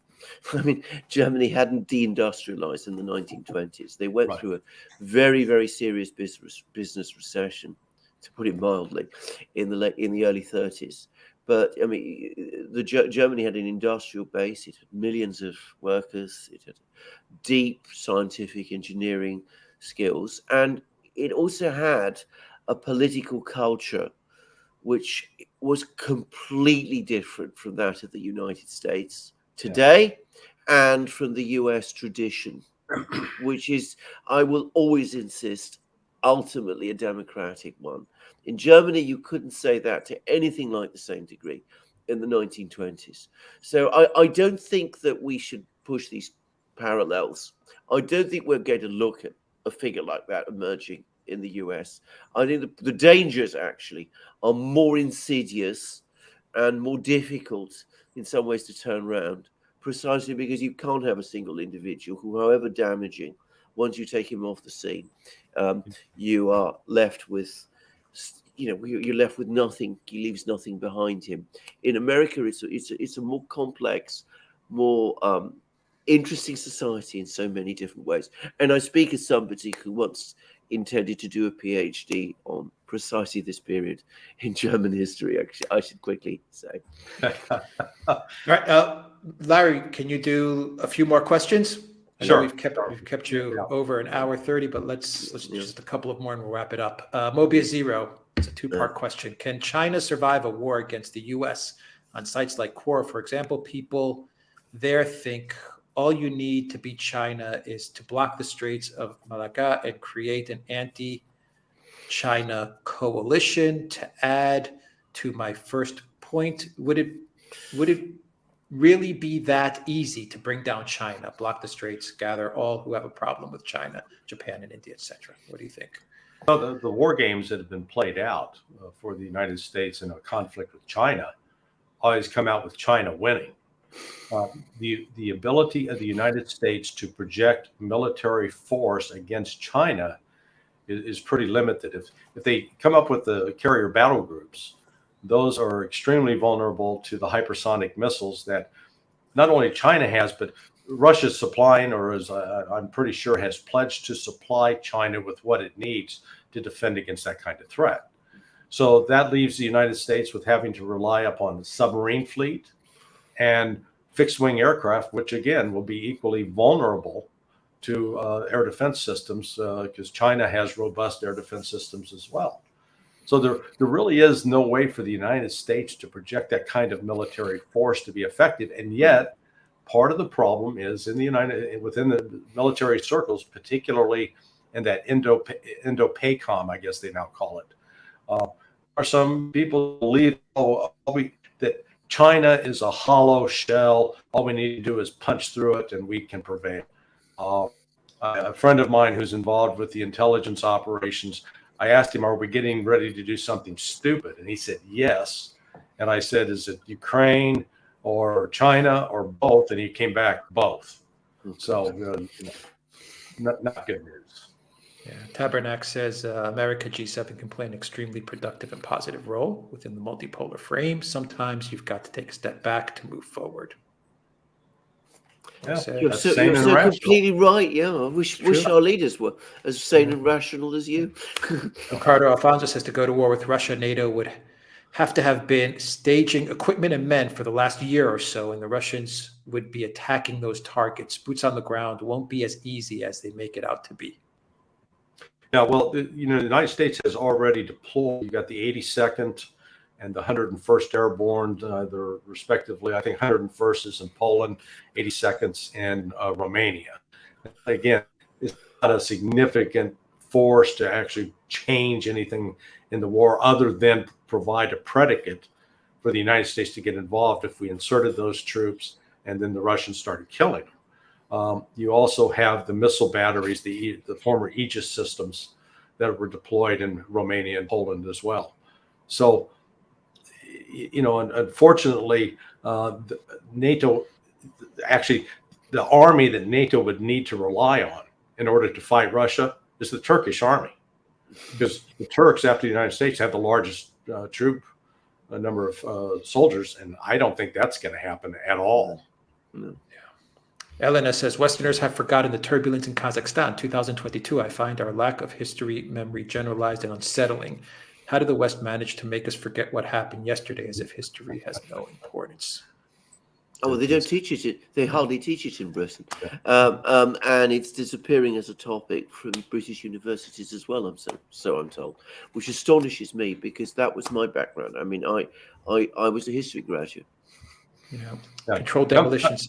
I mean, Germany hadn't deindustrialized in the 1920s. They went through a very, very serious business recession, to put it mildly, in the early 30s. But I mean, Germany had an industrial base. It had millions of workers. It had deep scientific engineering skills, and it also had a political culture which was completely different from that of the United States today and from the US tradition, which is, I will always insist, ultimately a democratic one. In Germany, you couldn't say that to anything like the same degree in the 1920s. So I don't think that we should push these parallels. I don't think we're going to look at a figure like that emerging in the US. I think the dangers actually are more insidious and more difficult in some ways to turn around, precisely because you can't have a single individual who, however damaging, once you take him off the scene, you are left with, you're left with nothing. He leaves nothing behind him. In America, it's a more complex, more interesting society in so many different ways. And I speak as somebody who once intended to do a PhD on precisely this period in German history. Actually, I should quickly say. All right, Larry, can you do a few more questions? I know Sure. we've kept you over an hour 30, but let's just a couple of more and we'll wrap it up. Mobius Zero, it's a two-part question. Can China survive a war against the US on sites like Quora, for example? People there think all you need to beat China is to block the Straits of Malacca and create an anti-China coalition. To add to my first point, would it really be that easy to bring down China, block the Straits, gather all who have a problem with China, Japan, and India, etc.? What do you think? Well, the war games that have been played out for the United States in a conflict with China always come out with China winning. The ability of the United States to project military force against China is pretty limited. If they come up with the carrier battle groups, those are extremely vulnerable to the hypersonic missiles that not only China has, but Russia's supplying, or as I'm pretty sure has pledged to supply China with what it needs to defend against that kind of threat. So that leaves the United States with having to rely upon the submarine fleet and fixed-wing aircraft, which again will be equally vulnerable to air defense systems because China has robust air defense systems as well. So there really is no way for the United States to project that kind of military force to be effective. And yet, part of the problem is within the military circles, particularly in that Indo-PACOM, I guess they now call it, are some people believe that China is a hollow shell. All we need to do is punch through it and we can prevail. A friend of mine who's involved with the intelligence operations, I asked him, are we getting ready to do something stupid? And he said, yes. And I said, is it Ukraine or China or both? And he came back, both. So not good news. Yeah, Tabernac says America G7 can play an extremely productive and positive role within the multipolar frame. Sometimes you've got to take a step back to move forward. Yeah, you're so completely right. Yeah, I wish our leaders were as sane and rational as you. Ricardo Alfonso says to go to war with Russia, NATO would have to have been staging equipment and men for the last year or so, and the Russians would be attacking those targets. Boots on the ground won't be as easy as they make it out to be. Yeah, well, the United States has already deployed. You got the 82nd and the 101st Airborne. They're respectively, I think 101st is in Poland, 82nd's in Romania. Again, it's not a significant force to actually change anything in the war other than provide a predicate for the United States to get involved if we inserted those troops and then the Russians started killing them. You also have the missile batteries, the former Aegis systems that were deployed in Romania and Poland as well. So, and unfortunately, NATO, actually, the army that NATO would need to rely on in order to fight Russia is the Turkish army, because the Turks, after the United States, have the largest troop number of soldiers, and I don't think that's going to happen at all. No. Elena says, Westerners have forgotten the turbulence in Kazakhstan. 2022, I find our lack of history memory generalized and unsettling. How did the West manage to make us forget what happened yesterday as if history has no importance? Oh, they don't teach it. They hardly teach it in Britain, and it's disappearing as a topic from British universities as well. I'm told, which astonishes me because that was my background. I mean, I was a history graduate. Yeah. Yeah. Controlled demolitions.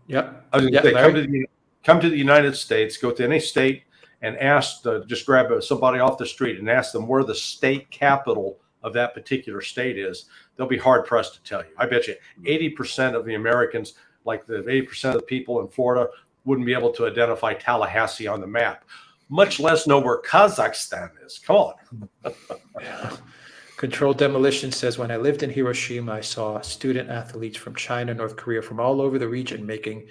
Yeah. I was going to say, come to the United States, go to any state, and ask just grab somebody off the street and ask them where the state capital of that particular state is. They'll be hard pressed to tell you. I bet you 80% of the Americans, like the 80% of the people in Florida, wouldn't be able to identify Tallahassee on the map, much less know where Kazakhstan is. Come on. Yeah. Controlled Demolition says, when I lived in Hiroshima, I saw student athletes from China, North Korea, from all over the region making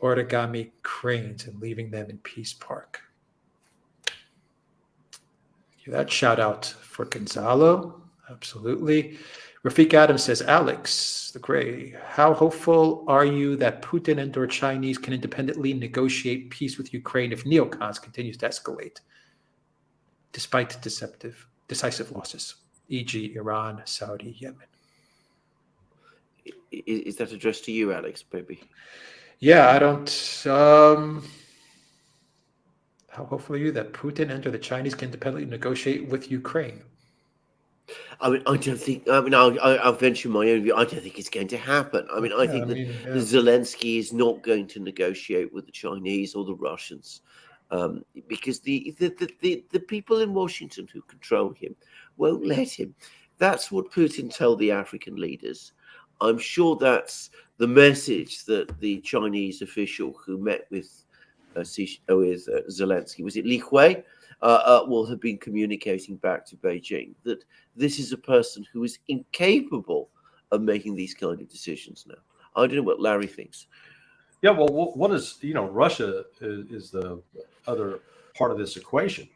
origami cranes and leaving them in Peace Park. That shout out for Gonzalo. Absolutely. Rafiq Adams says, Alex the Gray, how hopeful are you that Putin and/or Chinese can independently negotiate peace with Ukraine if neocons continues to escalate, despite decisive losses, e.g., Iran, Saudi, Yemen? Is that addressed to you, Alex, maybe? Yeah, I don't. How hopeful are you that Putin and/or the Chinese can independently negotiate with Ukraine? I mean, I don't think. I mean, I'll venture my own view. I don't think it's going to happen. I mean, I think that Zelensky is not going to negotiate with the Chinese or the Russians, because the people in Washington who control him won't let him. That's what Putin told the African leaders. I'm sure that's the message that the Chinese official who met with Zelensky, was it Li Hui, will have been communicating back to Beijing that this is a person who is incapable of making these kind of decisions now. I don't know what Larry thinks. Yeah, well, what is, Russia is the other part of this equation.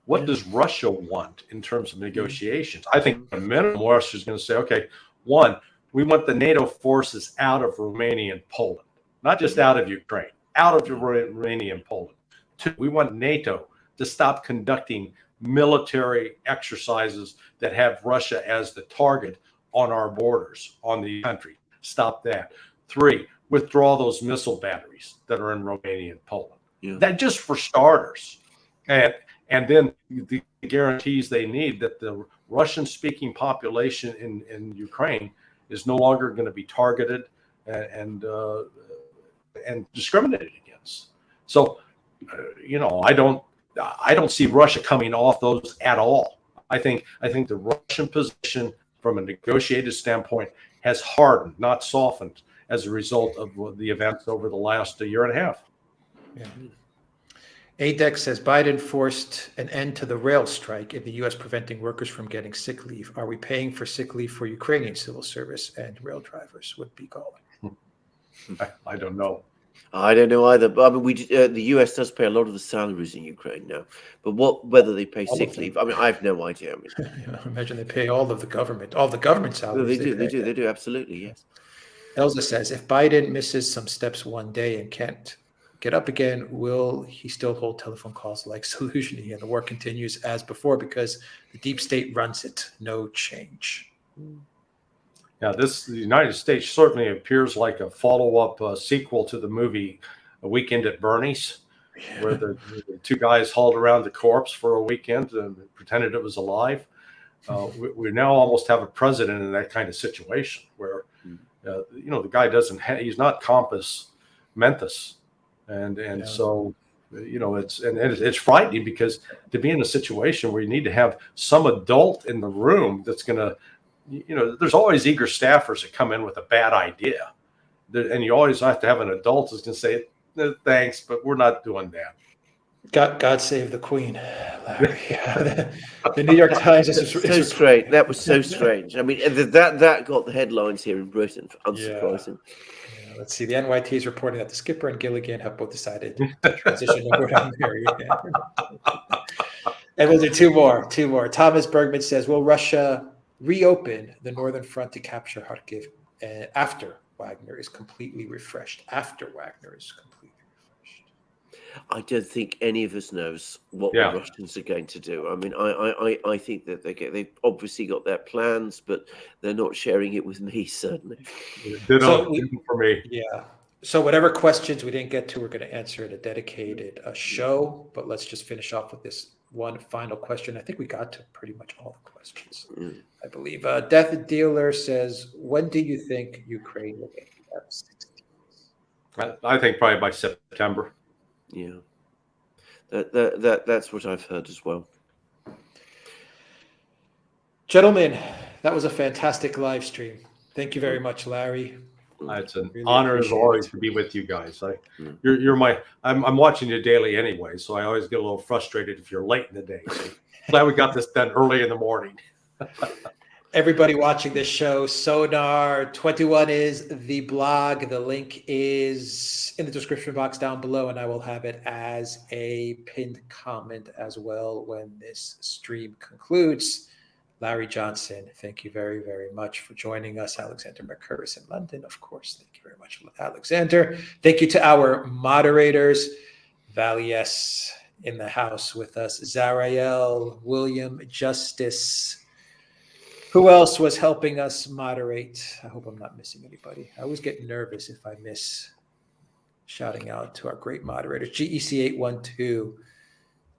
What does Russia want in terms of negotiations? I think at a minimum, Russia is going to say, okay, one, we want the NATO forces out of Romania and Poland, not just out of Ukraine, out of Romania and Poland. Two, we want NATO to stop conducting military exercises that have Russia as the target on our borders, on the country. Stop that. Three, withdraw those missile batteries that are in Romania and Poland. Yeah. That just for starters. And then the guarantees they need that the Russian-speaking population in Ukraine is no longer going to be targeted and discriminated against. So, I don't see Russia coming off those at all. I think the Russian position from a negotiated standpoint has hardened, not softened, as a result of the events over the last year and a half. Yeah. ADEX says Biden forced an end to the rail strike in the U.S., preventing workers from getting sick leave. Are we paying for sick leave for Ukrainian civil service and rail drivers? Would be calling. I don't know. I don't know either. But I mean, the U.S. does pay a lot of the salaries in Ukraine now. But whether they pay sick leave, I mean, I have no idea. I mean, imagine they pay all the government salaries. They do, absolutely, yes. Elza says, if Biden misses some steps one day and can't get up again, will he still hold telephone calls like Solution? And the war continues as before because the deep state runs it. No change. Now, the United States certainly appears like a follow-up sequel to the movie A Weekend at Bernie's, where the two guys hauled around the corpse for a weekend and pretended it was alive. We now almost have a president in that kind of situation where, the guy he's not compos mentis. And so, it's frightening because to be in a situation where you need to have some adult in the room that's going to, there's always eager staffers that come in with a bad idea. And you always have to have an adult who's going to say, thanks, but we're not doing that. God save the Queen, Larry. The New York Times is so strange. That was so strange. I mean, that got the headlines here in Britain. Unsurprising. Yeah, let's see. The NYT is reporting that the skipper and Gilligan have both decided to transition over to Mary. And we'll do two more. Thomas Bergman says, will Russia reopen the northern front to capture Kharkiv after Wagner is completely refreshed? I don't think any of us knows what Yeah. the Russians are going to do. I mean, I think that they've obviously got their plans, but they're not sharing it with me, certainly. Ditto for me. Yeah. So whatever questions we didn't get to, we're going to answer in a dedicated show. But let's just finish off with this one final question. I think we got to pretty much all the questions, I believe. Death Dealer says, when do you think Ukraine will get the F-16s? I think probably by September. Yeah. That's what I've heard as well. Gentlemen, that was a fantastic live stream. Thank you very much, Larry. It's an Really honor as appreciate always it. to be with you guys. You're my. I'm watching you daily anyway, so I always get a little frustrated if you're late in the day. So glad we got this done early in the morning. Everybody watching this show, Sonar 21 is the blog. The link is in the description box down below, and I will have it as a pinned comment as well when this stream concludes. Larry Johnson, thank you very, very much for joining us. Alexander Mercuris in London, of course. Thank you very much, Alexander. Thank you to our moderators. Valies in the house with us. Zarael, William, Justice. Who else was helping us moderate? I hope I'm not missing anybody. I always get nervous if I miss shouting out to our great moderators. GEC812,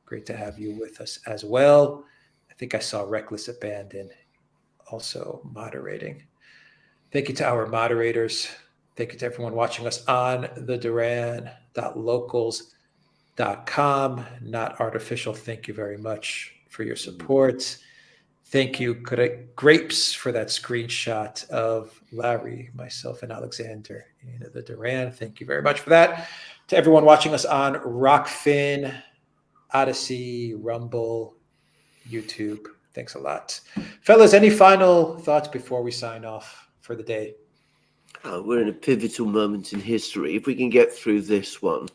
great to have you with us as well. I think I saw Reckless Abandon also moderating. Thank you to our moderators. Thank you to everyone watching us on the Duran.locals.com. Not artificial. Thank you very much for your support. Thank you, Grapes, for that screenshot of Larry, myself, and Alexander in the Duran. Thank you very much for that. To everyone watching us on Rockfin, Odyssey, Rumble, YouTube, thanks a lot. Fellas, any final thoughts before we sign off for the day? We're in a pivotal moment in history. If we can get through this one,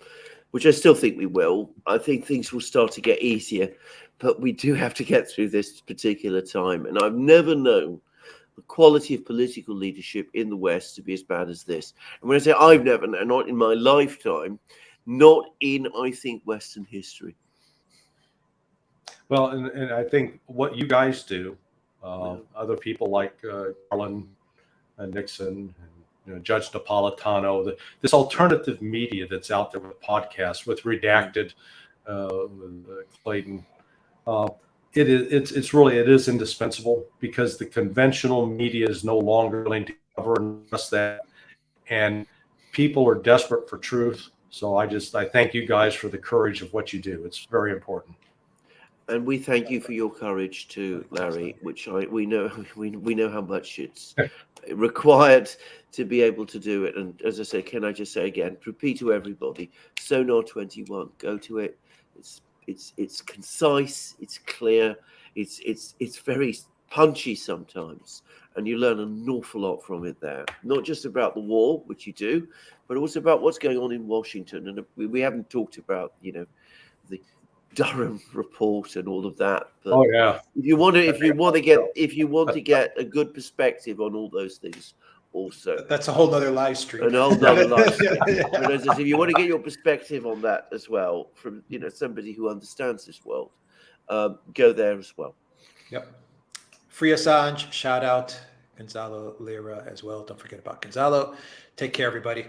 which I still think we will, I think things will start to get easier. But we do have to get through this particular time. And I've never known the quality of political leadership in the West to be as bad as this. And when I say I've never known, not in my lifetime, not in, I think, Western history. Well, and I think what you guys do, other people like Garland and Nixon, and Judge Napolitano, this alternative media that's out there with podcasts, with Redacted, with Clayton, it is indispensable because the conventional media is no longer willing to cover us that, and people are desperate for truth. So I thank you guys for the courage of what you do. It's very important. And we thank you for your courage too, Larry, which we know how much it's required to be able to do it. And as I said, can I just say again, repeat to everybody, Sonar 21, go to it. It's concise, it's clear, it's very punchy sometimes, and you learn an awful lot from it there. Not just about the war, which you do, but also about what's going on in Washington. And we haven't talked about, the Duran report and all of that. But oh yeah, if you want to get a good perspective on all those things, also that's a whole nother live stream. An whole nother live stream. But as I say, if you want to get your perspective on that as well, from somebody who understands this world, go there as well. Yep. Free Assange. Shout out Gonzalo Lira as well. Don't forget about Gonzalo. Take care, everybody.